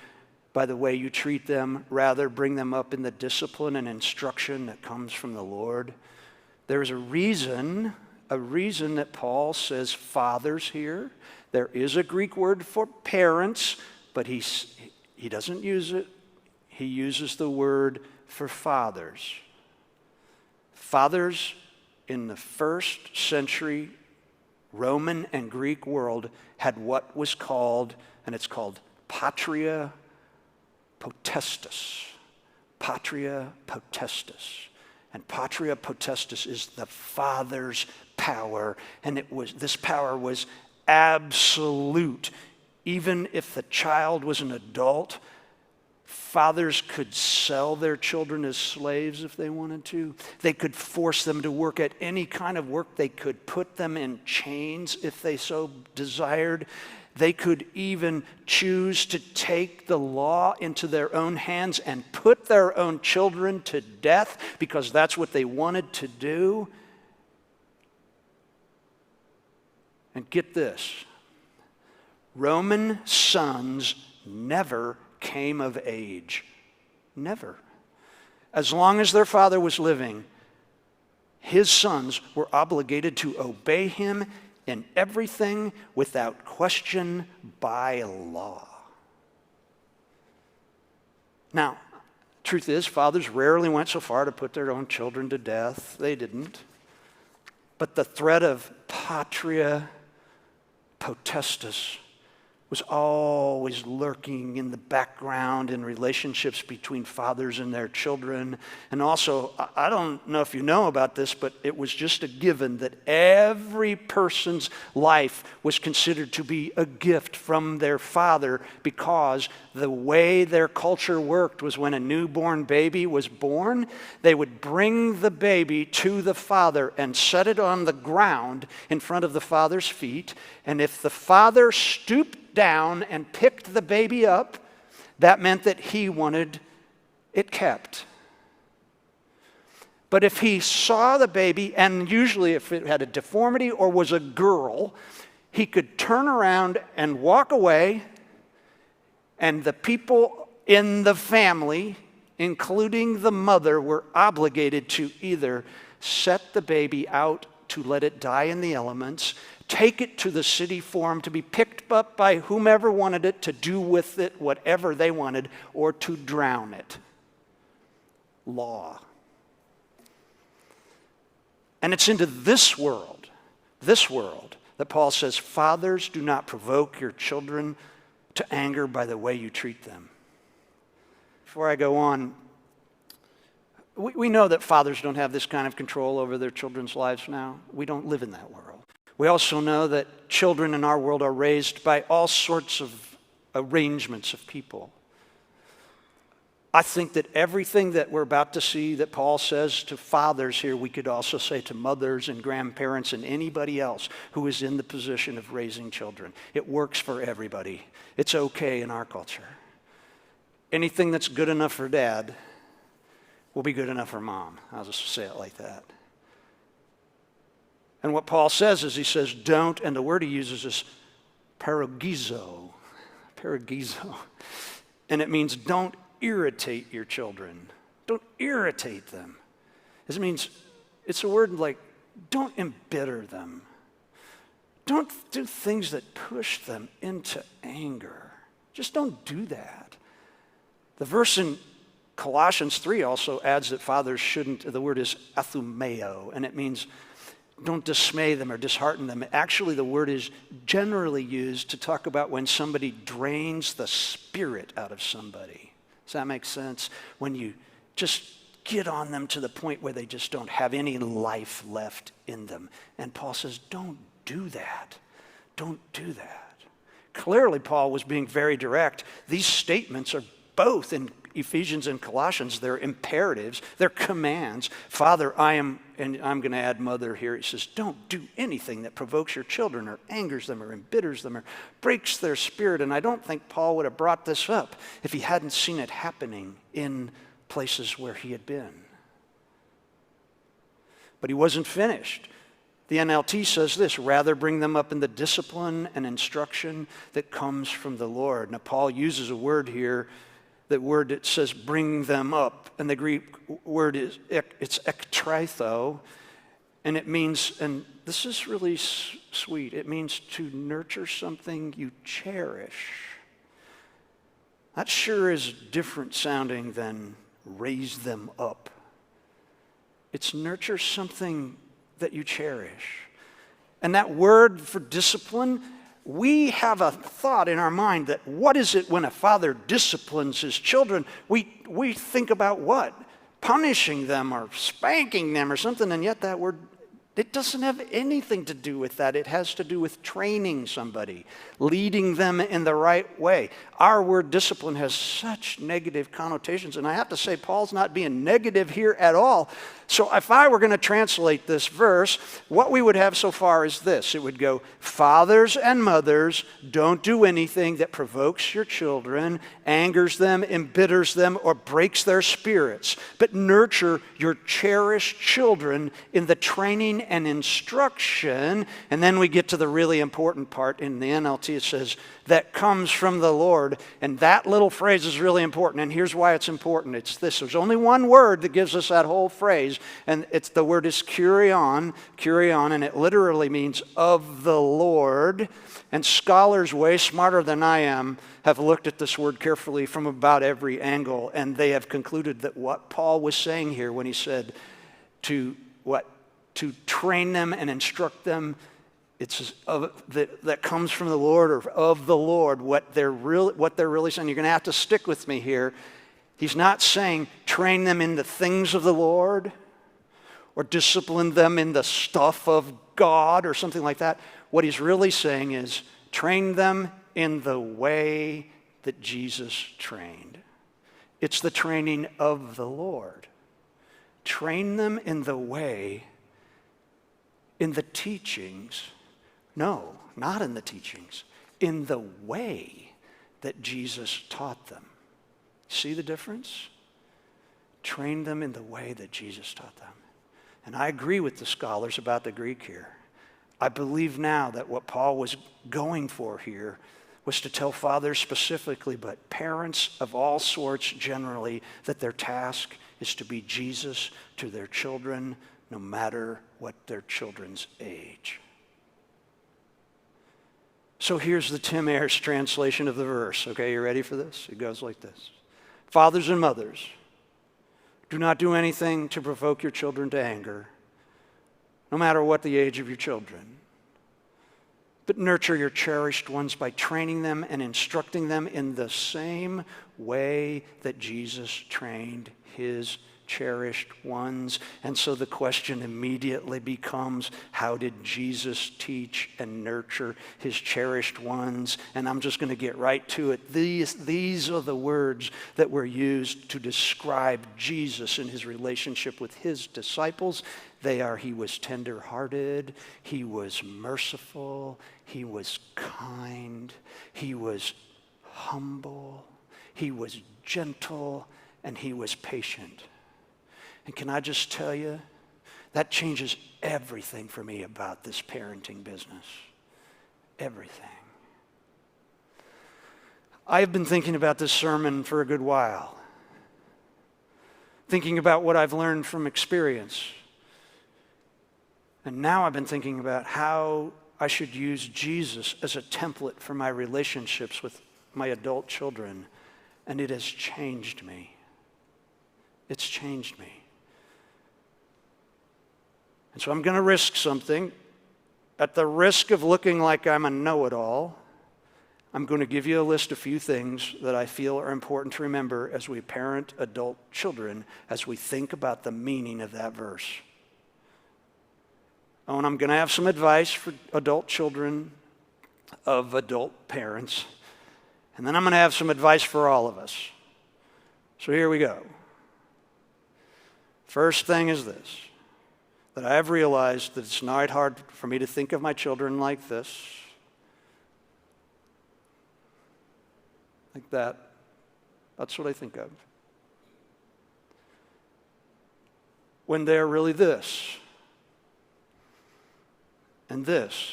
by the way you treat them. Rather, bring them up in the discipline and instruction that comes from the Lord. There's a reason that Paul says fathers here. There is a Greek word for parents, but he doesn't use it. He uses the word for fathers. Fathers in the first century Roman and Greek world had what was called, and it's called patria potestas. Patria potestas. And patria potestas is the father's power, and this power was absolute. Even if the child was an adult, fathers could sell their children as slaves if they wanted to. They could force them to work at any kind of work. They could put them in chains if they so desired. They could even choose to take the law into their own hands and put their own children to death because that's what they wanted to do. And get this, Roman sons never came of age. Never. As long as their father was living, his sons were obligated to obey him in everything without question by law. Now, truth is, fathers rarely went so far to put their own children to death. They didn't. But the threat of patria potestas was always lurking in the background in relationships between fathers and their children. And also, I don't know if you know about this, but it was just a given that every person's life was considered to be a gift from their father, because the way their culture worked was when a newborn baby was born, they would bring the baby to the father and set it on the ground in front of the father's feet. And if the father stooped down and picked the baby up, that meant that he wanted it kept. But if he saw the baby, and usually if it had a deformity or was a girl, he could turn around and walk away, and the people in the family, including the mother, were obligated to either set the baby out to let it die in the elements, take it to the city for him to be picked up by whomever wanted it to do with it whatever they wanted, or to drown it. Law. And it's into this world, that Paul says, fathers, do not provoke your children to anger by the way you treat them. Before I go on, we know that fathers don't have this kind of control over their children's lives now. We don't live in that world. We also know that children in our world are raised by all sorts of arrangements of people. I think that everything that we're about to see that Paul says to fathers here, we could also say to mothers and grandparents and anybody else who is in the position of raising children. It works for everybody. It's okay in our culture. Anything that's good enough for dad will be good enough for mom. I'll just say it like that. And what Paul says is, he says, don't, and the word he uses is paragizo. And it means don't irritate your children. Don't irritate them. It means, it's a word like, don't embitter them. don't do things that push them into anger. Just don't do that. The verse in Colossians 3 also adds that fathers shouldn't, the word is athumeo, and it means don't dismay them or dishearten them. Actually, the word is generally used to talk about when somebody drains the spirit out of somebody. Does that make sense? When you just get on them to the point where they just don't have any life left in them. And Paul says, don't do that. Don't do that. Clearly, Paul was being very direct. These statements are both in Ephesians and Colossians. They're imperatives. They're commands. Father, I am, and I'm going to add mother here. He says, don't do anything that provokes your children or angers them or embitters them or breaks their spirit. And I don't think Paul would have brought this up if he hadn't seen it happening in places where he had been. But he wasn't finished. The NLT says this, rather bring them up in the discipline and instruction that comes from the Lord. Now, Paul uses a word here, that word that says bring them up. And the Greek word is, it's ektritho, and it means, and this is really sweet, it means to nurture something you cherish. That sure is different sounding than raise them up. It's nurture something that you cherish. And that word for discipline, we have a thought in our mind that what is it when a father disciplines his children? We think about what? Punishing them or spanking them or something, and yet that word, it doesn't have anything to do with that. It has to do with training somebody, leading them in the right way. Our word discipline has such negative connotations, and I have to say Paul's not being negative here at all. So if I were going to translate this verse, what we would have so far is this. It would go, fathers and mothers, don't do anything that provokes your children, angers them, embitters them, or breaks their spirits, but nurture your cherished children in the training and instruction. And then we get to the really important part in the NLT. It says, that comes from the Lord. And that little phrase is really important. And here's why it's important. It's this. There's only one word that gives us that whole phrase. And the word is kurion, and it literally means of the Lord. And scholars way smarter than I am have looked at this word carefully from about every angle. And they have concluded that what Paul was saying here when he said to train them and instruct them, it's that comes from the Lord or of the Lord. What they're really saying, you're going to have to stick with me here. He's not saying train them in the things of the Lord or discipline them in the stuff of God or something like that. What he's really saying is train them in the way that Jesus trained. It's the training of the Lord. Train them in the way, in the teachings. No, not in the teachings. In the way that Jesus taught them. See the difference? Train them in the way that Jesus taught them. And I agree with the scholars about the Greek here. I believe now that what Paul was going for here was to tell fathers specifically, but parents of all sorts generally, that their task is to be Jesus to their children, no matter what their children's age. So here's the Tim Ayers translation of the verse. Okay, you ready for this? It goes like this. Fathers and mothers, do not do anything to provoke your children to anger, no matter what the age of your children. But nurture your cherished ones by training them and instructing them in the same way that Jesus trained his cherished ones. And so the question immediately becomes, how did Jesus teach and nurture his cherished ones? And I'm just going to get right to it. These are the words that were used to describe Jesus in his relationship with his disciples. They are, he was tender-hearted, he was merciful, he was kind, he was humble, he was gentle, and he was patient. And can I just tell you, that changes everything for me about this parenting business. Everything. I've been thinking about this sermon for a good while. Thinking about what I've learned from experience. And now I've been thinking about how I should use Jesus as a template for my relationships with my adult children, and it has changed me. It's changed me. And so I'm going to risk something. At the risk of looking like I'm a know-it-all, I'm going to give you a list of few things that I feel are important to remember as we parent adult children, as we think about the meaning of that verse. Oh, and I'm going to have some advice for adult children of adult parents. And then I'm going to have some advice for all of us. So here we go. First thing is this, that I have realized that it's not hard for me to think of my children like this, like that. That's what I think of. When they're really this, and this,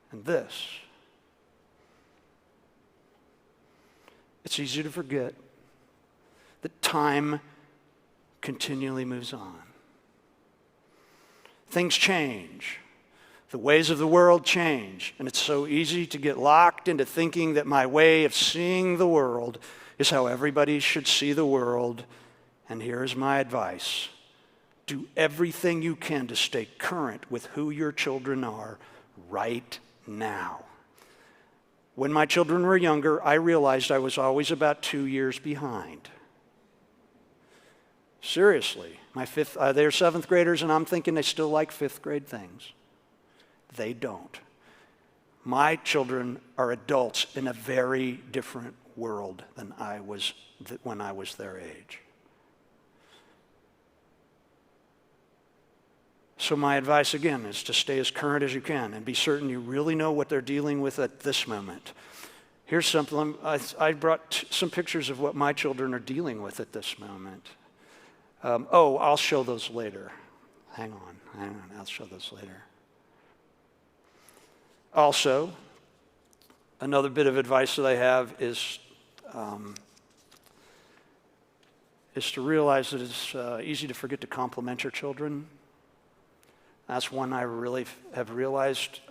and this. It's easy to forget that time continually moves on. Things change. The ways of the world change, and it's so easy to get locked into thinking that my way of seeing the world is how everybody should see the world. And here's my advice. Do everything you can to stay current with who your children are right now. When my children were younger, I realized I was always about 2 years behind. Seriously, they're 7th graders, and I'm thinking they still like 5th grade things. They don't. My children are adults in a very different world than I was when I was their age. So my advice again is to stay as current as you can and be certain you really know what they're dealing with at this moment. Here's something, I brought some pictures of what my children are dealing with at this moment. I'll show those later. Hang on, I'll show those later. Also, another bit of advice that I have is to realize that it's easy to forget to compliment your children. That's one I really have realized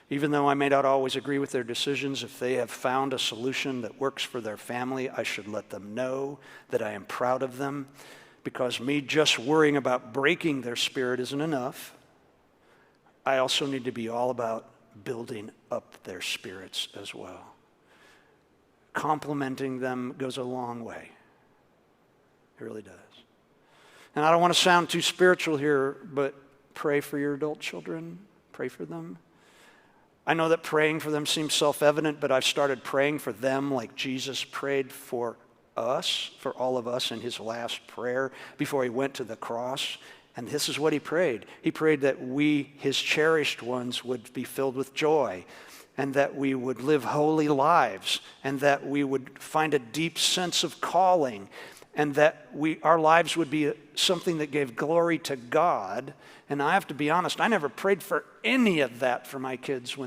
even though I may not always agree with their decisions, if they have found a solution that works for their family, I should let them know that I am proud of them, because me just worrying about breaking their spirit isn't enough. I also need to be all about building up their spirits as well. Complimenting them goes a long way. It really does. And I don't want to sound too spiritual here, but pray for your adult children. Pray for them. I know that praying for them seems self-evident, but I've started praying for them like Jesus prayed for us, for all of us in his last prayer before he went to the cross. And this is what he prayed. He prayed that we, his cherished ones, would be filled with joy, and that we would live holy lives, and that we would find a deep sense of calling, and that our lives would be something that gave glory to God. And I have to be honest, I never prayed for any of that for my kids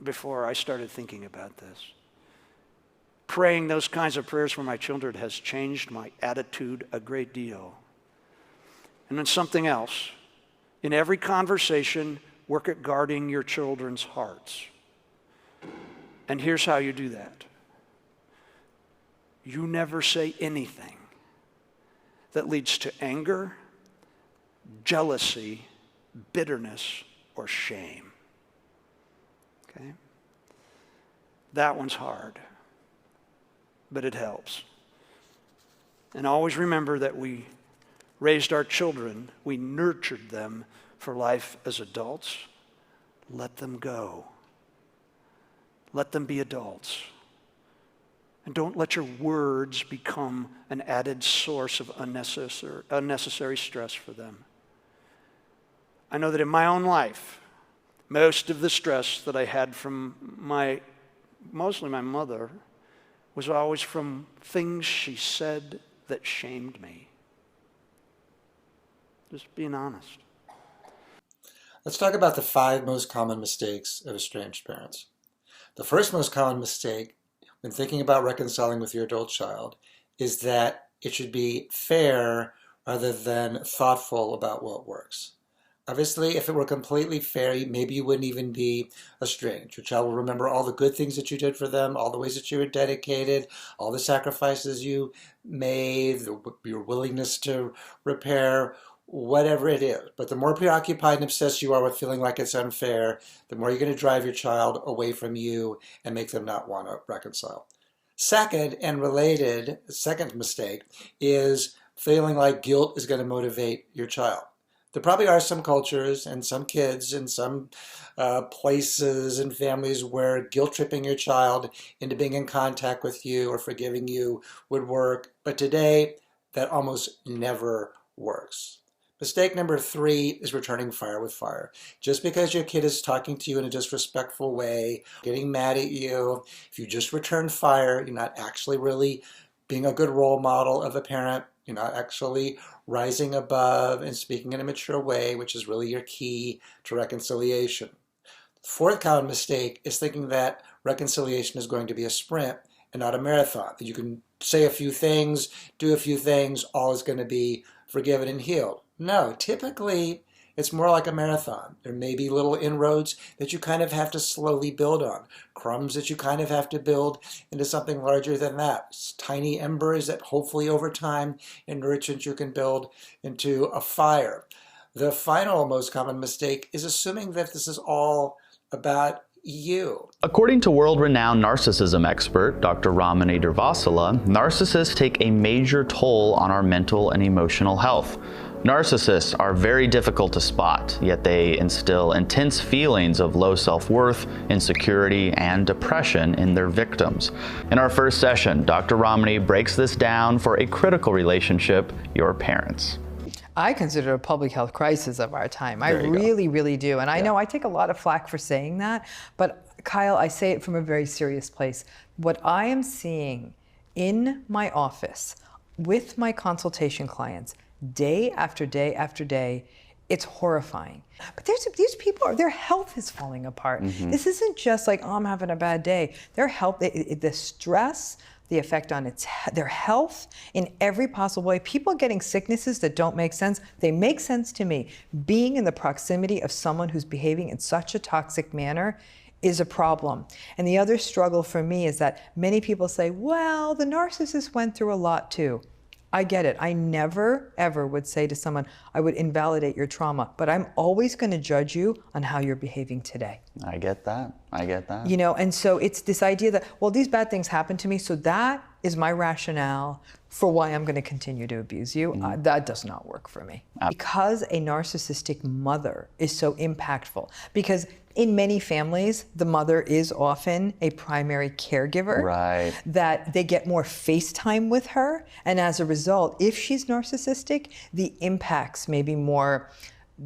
before I started thinking about this. Praying those kinds of prayers for my children has changed my attitude a great deal. And then something else. In every conversation, work at guarding your children's hearts. And here's how you do that. You never say anything that leads to anger, jealousy, bitterness, or shame. Okay? That one's hard, but it helps. And always remember that we raised our children, we nurtured them for life as adults. Let them go. Let them be adults. And don't let your words become an added source of unnecessary stress for them. I know that in my own life, most of the stress that I had from mostly my mother, was always from things she said that shamed me. Just being honest. Let's talk about the 5 most common mistakes of estranged parents. The first most common mistake when thinking about reconciling with your adult child is that it should be fair rather than thoughtful about what works. Obviously, if it were completely fair, maybe you wouldn't even be estranged. Your child will remember all the good things that you did for them, all the ways that you were dedicated, all the sacrifices you made, your willingness to repair, whatever it is. But the more preoccupied and obsessed you are with feeling like it's unfair, the more you're going to drive your child away from you and make them not want to reconcile. Second, and related, second mistake is feeling like guilt is going to motivate your child. There probably are some cultures and some kids and some places and families where guilt tripping your child into being in contact with you or forgiving you would work. But today, that almost never works. Mistake number 3 is returning fire with fire. Just because your kid is talking to you in a disrespectful way, getting mad at you, if you just return fire, you're not actually really being a good role model of a parent. You're not actually rising above and speaking in a mature way, which is really your key to reconciliation. The fourth common mistake is thinking that reconciliation is going to be a sprint and not a marathon, that you can say a few things, do a few things, all is going to be forgiven and healed. No, typically it's more like a marathon. There may be little inroads that you kind of have to slowly build on, crumbs that you kind of have to build into something larger than that, tiny embers that hopefully over time and nurturance you can build into a fire. The final most common mistake is assuming that this is all about you. According to world-renowned narcissism expert Dr. Ramani Durvasula, narcissists take a major toll on our mental and emotional health. Narcissists are very difficult to spot, yet they instill intense feelings of low self-worth, insecurity, and depression in their victims. In our first session, Dr. Ramani breaks this down for a critical relationship, your parents. I consider it a public health crisis of our time. I really, really do. And I know I take a lot of flack for saying that, but Kyle, I say it from a very serious place. What I am seeing in my office with my consultation clients, day after day after day, it's horrifying. But these people, their health is falling apart. This isn't just like, oh, I'm having a bad day. Their health, the stress, the effect on their health in every possible way. People getting sicknesses that don't make sense, they make sense to me. Being in the proximity of someone who's behaving in such a toxic manner is a problem. And the other struggle for me is that many people say, well, the narcissist went through a lot too. I get it. I never, ever would say to someone, I would invalidate your trauma, but I'm always going to judge you on how you're behaving today. I get that. I get that. You know, and so it's this idea that, well, these bad things happen to me, so that is my rationale for why I'm going to continue to abuse you. That does not work for me. Because a narcissistic mother is so impactful, because in many families, the mother is often a primary caregiver. Right. That they get more face time with her. And as a result, if she's narcissistic, the impacts may be more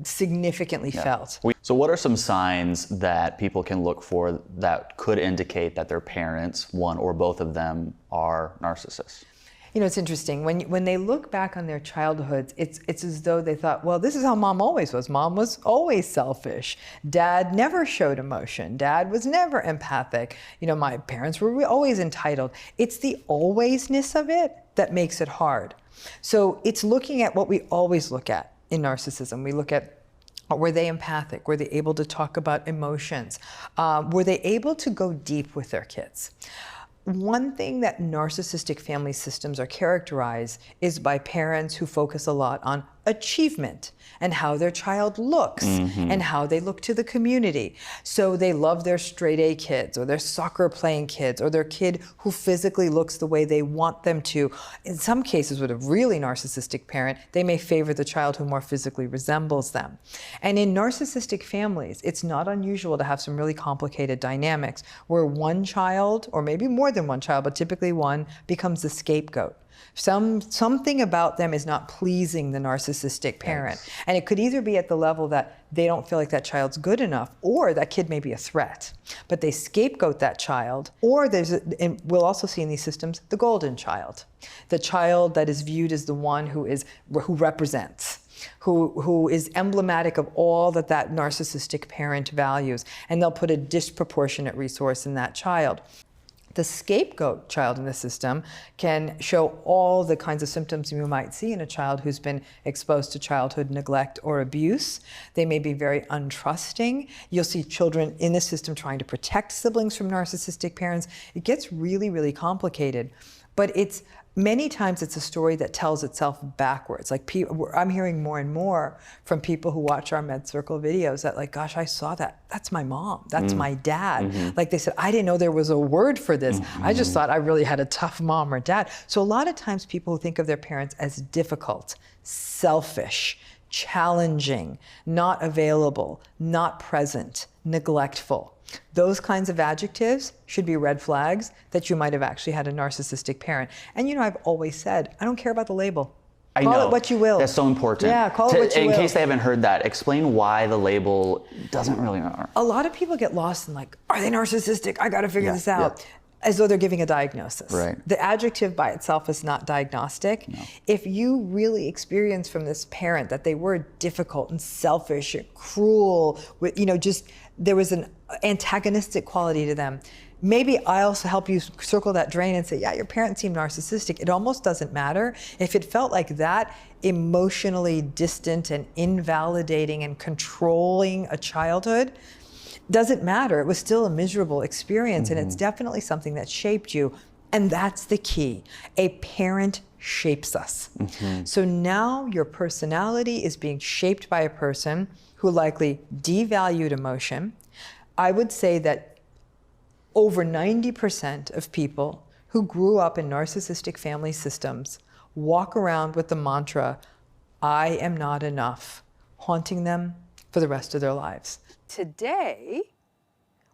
significantly felt. So what are some signs that people can look for that could indicate that their parents, one or both of them, are narcissists? You know, it's interesting. When they look back on their childhoods, it's as though they thought, well, this is how mom always was. Mom was always selfish. Dad never showed emotion. Dad was never empathic. You know, my parents were always entitled. It's the alwaysness of it that makes it hard. So it's looking at what we always look at in narcissism. We look at, were they empathic? Were they able to talk about emotions? Were they able to go deep with their kids? One thing that narcissistic family systems are characterized is by parents who focus a lot on achievement and how their child looks and how they look to the community. So they love their straight A kids or their soccer playing kids or their kid who physically looks the way they want them to. In some cases with a really narcissistic parent, they may favor the child who more physically resembles them. And in narcissistic families, it's not unusual to have some really complicated dynamics where one child, or maybe more than one child, but typically one, becomes the scapegoat. Something about them is not pleasing the narcissistic parent. Yes. And it could either be at the level that they don't feel like that child's good enough, or that kid may be a threat. But they scapegoat that child, or and we'll also see in these systems, the golden child. The child that is viewed as the one who represents. Who is emblematic of all that narcissistic parent values. And they'll put a disproportionate resource in that child. The scapegoat child in the system can show all the kinds of symptoms you might see in a child who's been exposed to childhood neglect or abuse. They may be very untrusting. You'll see children in the system trying to protect siblings from narcissistic parents. It gets really, really complicated. But many times it's a story that tells itself backwards. Like I'm hearing more and more from people who watch our Med Circle videos that like, gosh, I saw that. That's my mom. That's my dad. Like they said, I didn't know there was a word for this. I just thought I really had a tough mom or dad. So a lot of times people who think of their parents as difficult, selfish, challenging, not available, not present, neglectful. Those kinds of adjectives should be red flags that you might have actually had a narcissistic parent. And you know, I've always said, I don't care about the label. Call it what you will. That's so important. Yeah, call it what you will. In case they haven't heard that, explain why the label doesn't really matter. A lot of people get lost in like, are they narcissistic? I got to figure this out. As though they're giving a diagnosis. Right. The adjective by itself is not diagnostic. No. If you really experience from this parent that they were difficult and selfish and cruel, just there was an antagonistic quality to them, maybe I also help you circle that drain and say, yeah, your parent seemed narcissistic. It almost doesn't matter. If it felt like that, emotionally distant and invalidating and controlling a childhood, doesn't matter. It was still a miserable experience, and it's definitely something that shaped you. And that's the key. A parent shapes us. So now your personality is being shaped by a person who likely devalued emotion. I would say that over 90% of people who grew up in narcissistic family systems walk around with the mantra, I am not enough, haunting them for the rest of their lives. Today,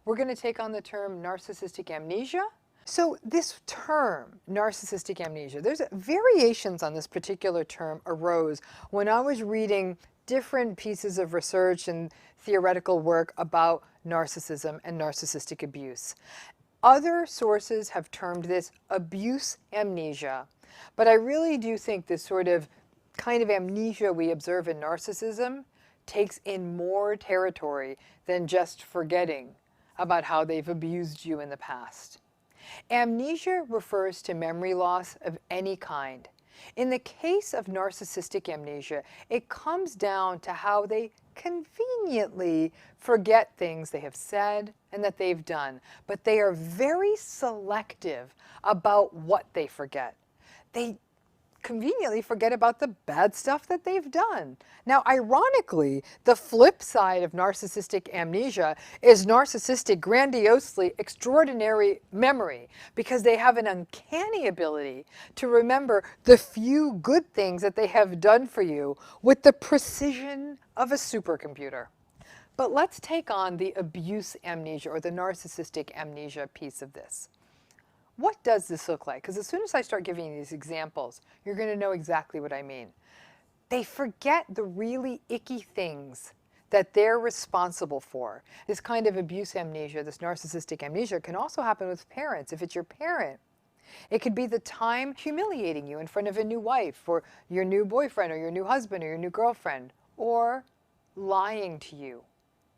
we're going to take on the term narcissistic amnesia. So this term, narcissistic amnesia, there's variations on this particular term arose when I was reading different pieces of research and theoretical work about narcissism and narcissistic abuse. Other sources have termed this abuse amnesia, but I really do think this sort of kind of amnesia we observe in narcissism takes in more territory than just forgetting about how they've abused you in the past. Amnesia refers to memory loss of any kind. In the case of narcissistic amnesia, it comes down to how they conveniently forget things they have said and that they've done, but they are very selective about what they forget. They conveniently forget about the bad stuff that they've done. Now, ironically, the flip side of narcissistic amnesia is narcissistic grandiosely extraordinary memory, because they have an uncanny ability to remember the few good things that they have done for you with the precision of a supercomputer. But let's take on the abuse amnesia or the narcissistic amnesia piece of this. What does this look like? Because as soon as I start giving you these examples, you're going to know exactly what I mean. They forget the really icky things that they're responsible for. This kind of abuse amnesia, this narcissistic amnesia, can also happen with parents. If it's your parent, it could be the time humiliating you in front of a new wife or your new boyfriend or your new husband or your new girlfriend, or lying to you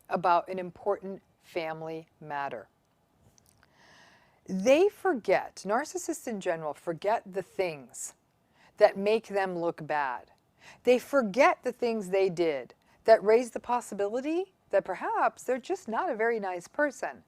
about an important family matter. They forget, narcissists in general forget the things that make them look bad. They forget the things they did that raise the possibility that perhaps they're just not a very nice person.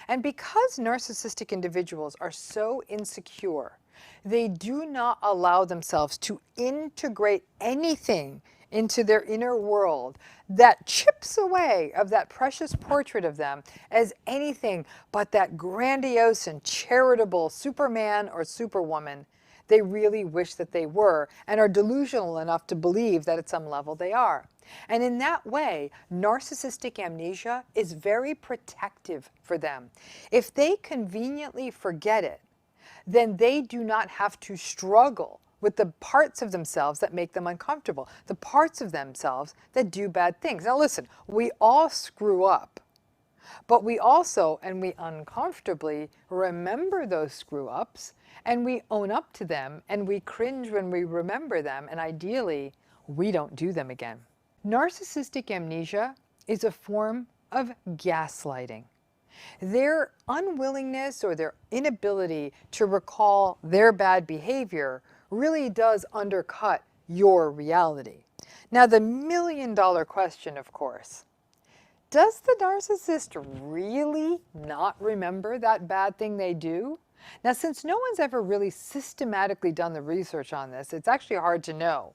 And because narcissistic individuals are so insecure, they do not allow themselves to integrate anything into their inner world that chips away of that precious portrait of them as anything but that grandiose and charitable Superman or Superwoman they really wish that they were, and are delusional enough to believe that at some level they are. And in that way, narcissistic amnesia is very protective for them. If they conveniently forget it, then they do not have to struggle with the parts of themselves that make them uncomfortable, the parts of themselves that do bad things. Now listen, we all screw up, but we also, and we uncomfortably remember those screw-ups, and we own up to them, and we cringe when we remember them, and ideally, we don't do them again. Narcissistic amnesia is a form of gaslighting. Their unwillingness or their inability to recall their bad behavior really does undercut your reality. Now, the million-dollar question, of course, does the narcissist really not remember that bad thing they do? Now, since no one's ever really systematically done the research on this, it's actually hard to know.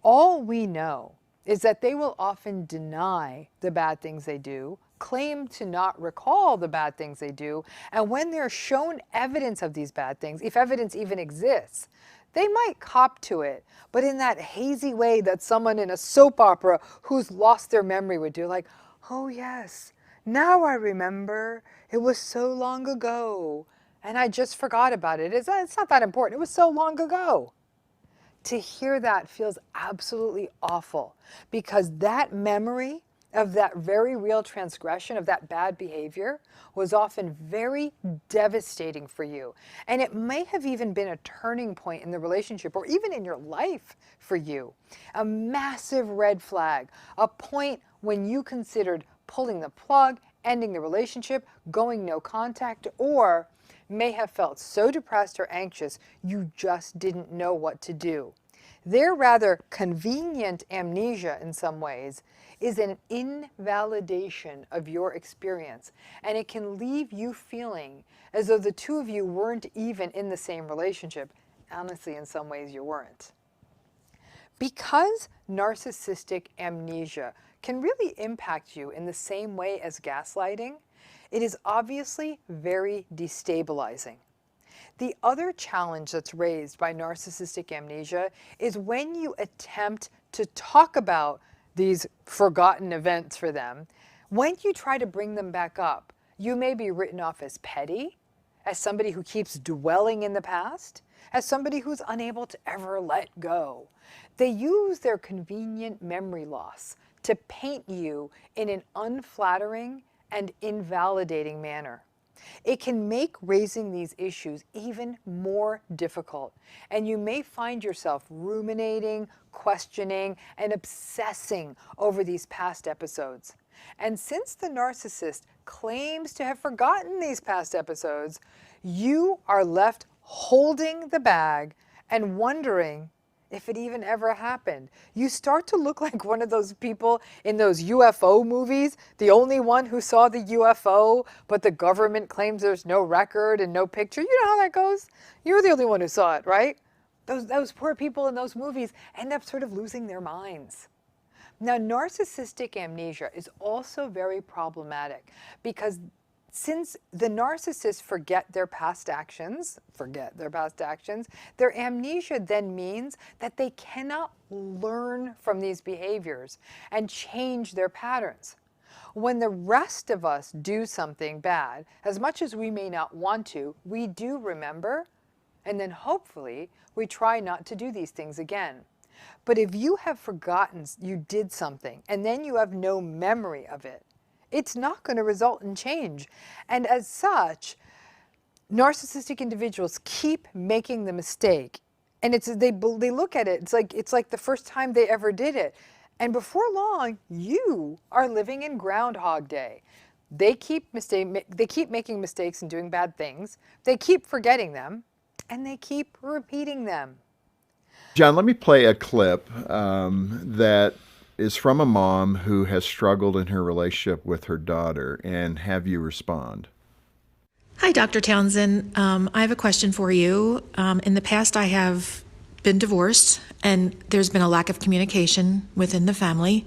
All we know is that they will often deny the bad things they do, claim to not recall the bad things they do, and when they're shown evidence of these bad things, if evidence even exists, they might cop to it, but in that hazy way that someone in a soap opera who's lost their memory would do, like, oh yes, now I remember, it was so long ago, and I just forgot about it. It's not that important, it was so long ago. To hear that feels absolutely awful, because that memory of that very real transgression, of that bad behavior, was often very devastating for you. And it may have even been a turning point in the relationship or even in your life for you. A massive red flag, a point when you considered pulling the plug, ending the relationship, going no contact, or may have felt so depressed or anxious you just didn't know what to do. Their rather convenient amnesia in some ways is an invalidation of your experience, and it can leave you feeling as though the two of you weren't even in the same relationship. Honestly, in some ways you weren't. Because narcissistic amnesia can really impact you in the same way as gaslighting, it is obviously very destabilizing. The other challenge that's raised by narcissistic amnesia is when you attempt to talk about these forgotten events for them, when you try to bring them back up, you may be written off as petty, as somebody who keeps dwelling in the past, as somebody who's unable to ever let go. They use their convenient memory loss to paint you in an unflattering and invalidating manner. It can make raising these issues even more difficult, and you may find yourself ruminating, questioning, and obsessing over these past episodes. And since the narcissist claims to have forgotten these past episodes, you are left holding the bag and wondering if it even ever happened. You start to look like one of those people in those UFO movies, the only one who saw the UFO, but the government claims there's no record and no picture. You know how that goes? You're the only one who saw it, right? Those poor people in those movies end up sort of losing their minds. Now, narcissistic amnesia is also very problematic because since the narcissists forget their past actions, their amnesia then means that they cannot learn from these behaviors and change their patterns. When the rest of us do something bad, as much as we may not want to, we do remember, and then hopefully we try not to do these things again. But if you have forgotten you did something and then you have no memory of it, it's not going to result in change. And as such, narcissistic individuals keep making the mistake. And they look at it, it's like the first time they ever did it. And before long, you are living in Groundhog Day. They keep making mistakes and doing bad things. They keep forgetting them, and they keep repeating them. John, let me play a clip that is from a mom who has struggled in her relationship with her daughter, and have you respond. Hi, Dr. Townsend. I have a question for you. In the past, I have been divorced, and there's been a lack of communication within the family.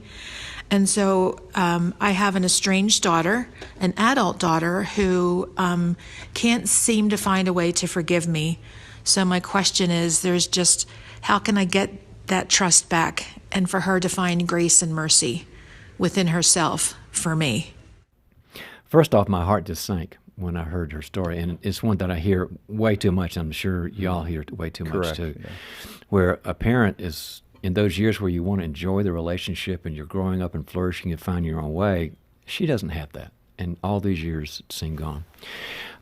And so I have an estranged daughter, an adult daughter, who can't seem to find a way to forgive me. So my question is, how can I get that trust back and for her to find grace and mercy within herself for me? First off, my heart just sank when I heard her story, and it's one that I hear way too much. I'm sure y'all hear it way too much too. Yeah. Where a parent is, in those years where you want to enjoy the relationship and you're growing up and flourishing and finding your own way, she doesn't have that. And all these years seem gone.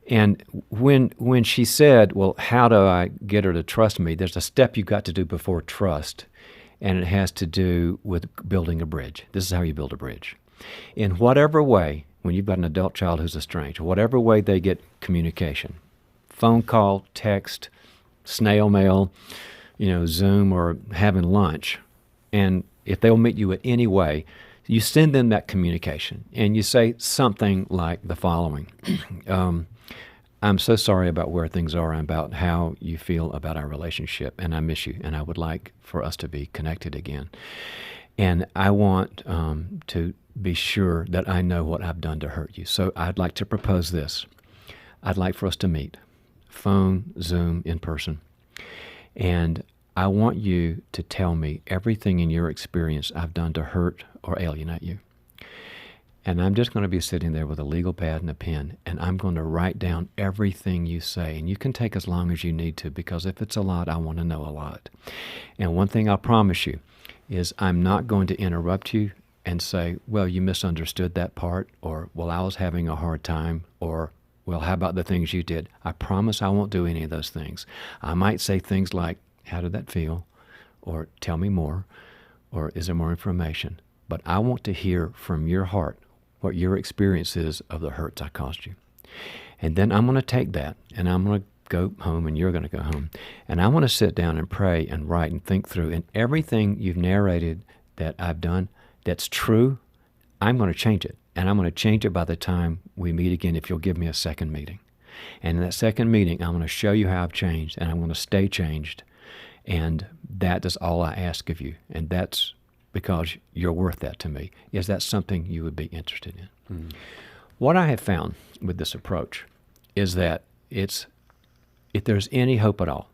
And when she said, well, how do I get her to trust me? There's a step you've got to do before trust, and it has to do with building a bridge. This is how you build a bridge. In whatever way when you've got an adult child who's estranged, whatever way they get communication, phone call, text, snail mail, Zoom or having lunch, and if they'll meet you in any way, you send them that communication and you say something like the following. I'm so sorry about where things are and about how you feel about our relationship, and I miss you, and I would like for us to be connected again. And I want to be sure that I know what I've done to hurt you. So I'd like to propose this. I'd like for us to meet, phone, Zoom, in person. And I want you to tell me everything in your experience I've done to hurt or alienate you. And I'm just going to be sitting there with a legal pad and a pen, and I'm going to write down everything you say. And you can take as long as you need to, because if it's a lot, I want to know a lot. And one thing I'll promise you is I'm not going to interrupt you and say, well, you misunderstood that part, or, well, I was having a hard time, or, well, how about the things you did? I promise I won't do any of those things. I might say things like, how did that feel? Or tell me more, or is there more information? But I want to hear from your heart what your experience is of the hurts I caused you. And then I'm going to take that, and I'm going to go home, and you're going to go home. And I want to sit down and pray and write and think through. And everything you've narrated that I've done that's true, I'm going to change it. And I'm going to change it by the time we meet again, if you'll give me a second meeting. And in that second meeting, I'm going to show you how I've changed, and I'm going to stay changed. And that is all I ask of you. And that's because you're worth that to me. Is that something you would be interested in? Mm. What I have found with this approach is that if there's any hope at all,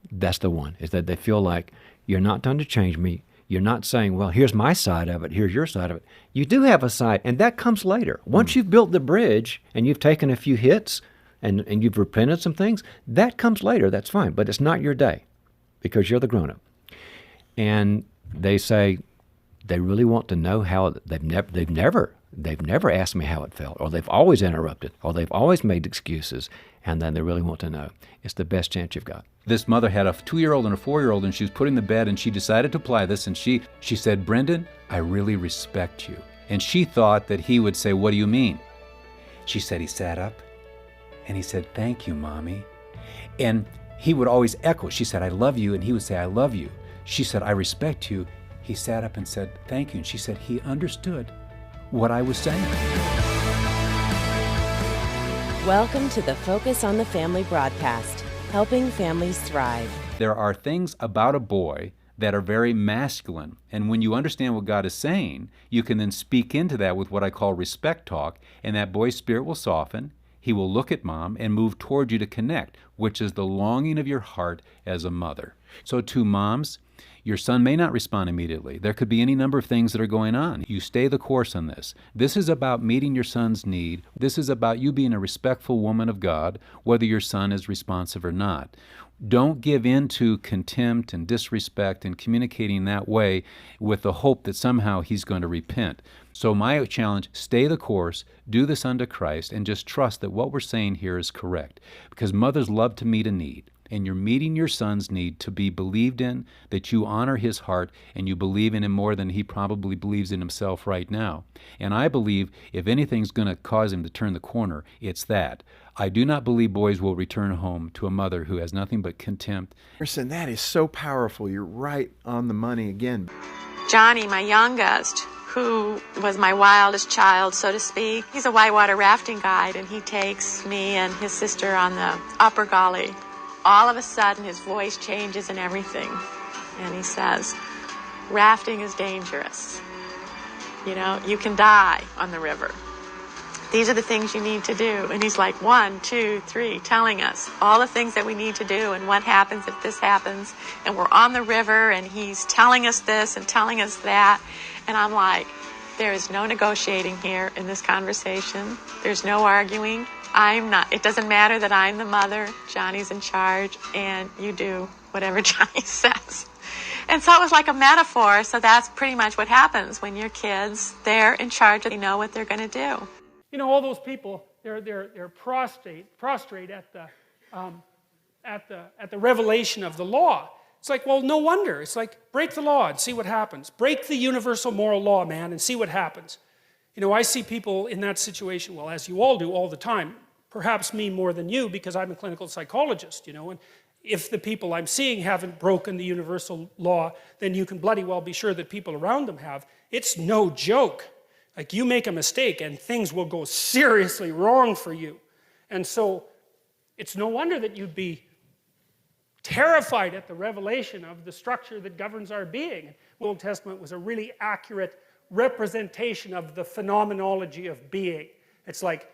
that's the one, is that they feel like you're not done to change me. You're not saying, well, here's my side of it, here's your side of it. You do have a side, and that comes later. Once you've built the bridge and you've taken a few hits and you've repented some things, that comes later, that's fine. But it's not your day, because you're the grown-up. And they say they really want to know how they've never asked me how it felt, or they've always interrupted, or they've always made excuses, and then they really want to know. It's the best chance you've got. This mother had a 2-year-old and a 4-year-old, and she was putting the bed, and she decided to apply this, and she said, Brendan, I really respect you. And she thought that he would say, what do you mean? She said he sat up, and he said, thank you, Mommy. And he would always echo. She said, I love you, and he would say, I love you. She said, I respect you. He sat up and said, thank you. And she said, he understood what I was saying. Welcome to the Focus on the Family broadcast, helping families thrive. There are things about a boy that are very masculine. And when you understand what God is saying, you can then speak into that with what I call respect talk, and that boy's spirit will soften. He will look at mom and move toward you to connect, which is the longing of your heart as a mother. So to moms, your son may not respond immediately. There could be any number of things that are going on. You stay the course on this. This is about meeting your son's need. This is about you being a respectful woman of God, whether your son is responsive or not. Don't give in to contempt and disrespect and communicating that way with the hope that somehow he's going to repent. So my challenge, stay the course, do this unto Christ, and just trust that what we're saying here is correct. Because mothers love to meet a need. And you're meeting your son's need to be believed in, that you honor his heart, and you believe in him more than he probably believes in himself right now. And I believe if anything's going to cause him to turn the corner, it's that. I do not believe boys will return home to a mother who has nothing but contempt. Listen, that is so powerful. You're right on the money again. Johnny, my youngest, who was my wildest child, so to speak, he's a whitewater rafting guide, and he takes me and his sister on the upper gully. All of a sudden, his voice changes and everything. And he says, rafting is dangerous. You know, you can die on the river. These are the things you need to do. And he's like, 1, 2, 3, telling us all the things that we need to do and what happens if this happens. And we're on the river, and he's telling us this and telling us that. And I'm like, there is no negotiating here in this conversation. There's no arguing. It doesn't matter that I'm the mother, Johnny's in charge, and you do whatever Johnny says. And so it was like a metaphor. So that's pretty much what happens when your kids, they're in charge, they know what they're going to do. You know, all those people, they're prostrate at the revelation of the law. It's like, well, no wonder. It's like, break the law and see what happens. Break the universal moral law, man, and see what happens. You know, I see people in that situation, well, as you all do all the time, perhaps me more than you because I'm a clinical psychologist, you know, and if the people I'm seeing haven't broken the universal law, then you can bloody well be sure that people around them have. It's no joke. Like, you make a mistake and things will go seriously wrong for you. And so it's no wonder that you'd be terrified at the revelation of the structure that governs our being. The Old Testament was a really accurate representation of the phenomenology of being. It's like,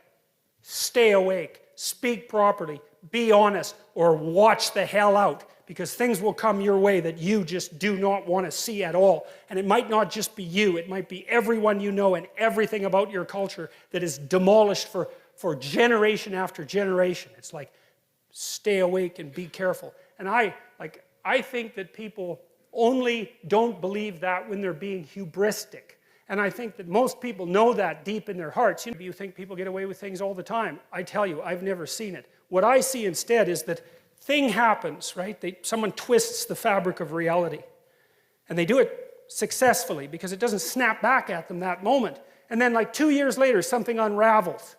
stay awake, speak properly, be honest, or watch the hell out, because things will come your way that you just do not want to see at all. And it might not just be you, it might be everyone you know and everything about your culture that is demolished for generation after generation. It's like, stay awake and be careful. And I think that people only don't believe that when they're being hubristic. And I think that most people know that deep in their hearts. You think people get away with things all the time. I tell you, I've never seen it. What I see instead is that thing happens, right? Someone twists the fabric of reality. And they do it successfully because it doesn't snap back at them that moment. And then like 2 years later, something unravels.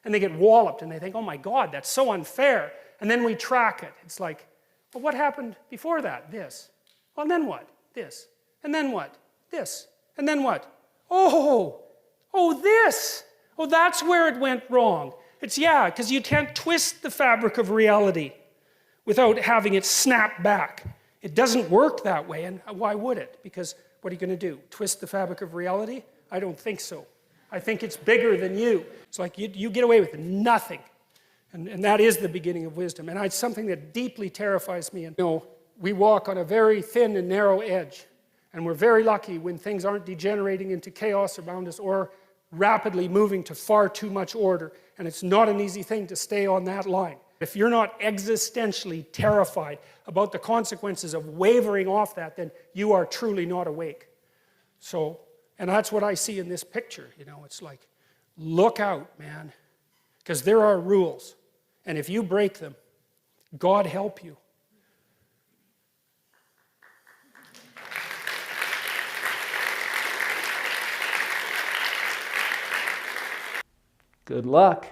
And they get walloped and they think, oh my God, that's so unfair. And then we track it. It's like, well, what happened before that? This. Well, and then what? This. And then what? This. And then what? Oh, this. Oh, that's where it went wrong. It's, yeah, because you can't twist the fabric of reality without having it snap back. It doesn't work that way, and why would it? Because what are you going to do? Twist the fabric of reality? I don't think so. I think it's bigger than you. It's like you get away with nothing. And that is the beginning of wisdom. And it's something that deeply terrifies me. And you know, we walk on a very thin and narrow edge. And we're very lucky when things aren't degenerating into chaos around us or rapidly moving to far too much order. And it's not an easy thing to stay on that line. If you're not existentially terrified about the consequences of wavering off that, then you are truly not awake. So, and that's what I see in this picture. You know, it's like, look out, man. Because there are rules. And if you break them, God help you. Good luck.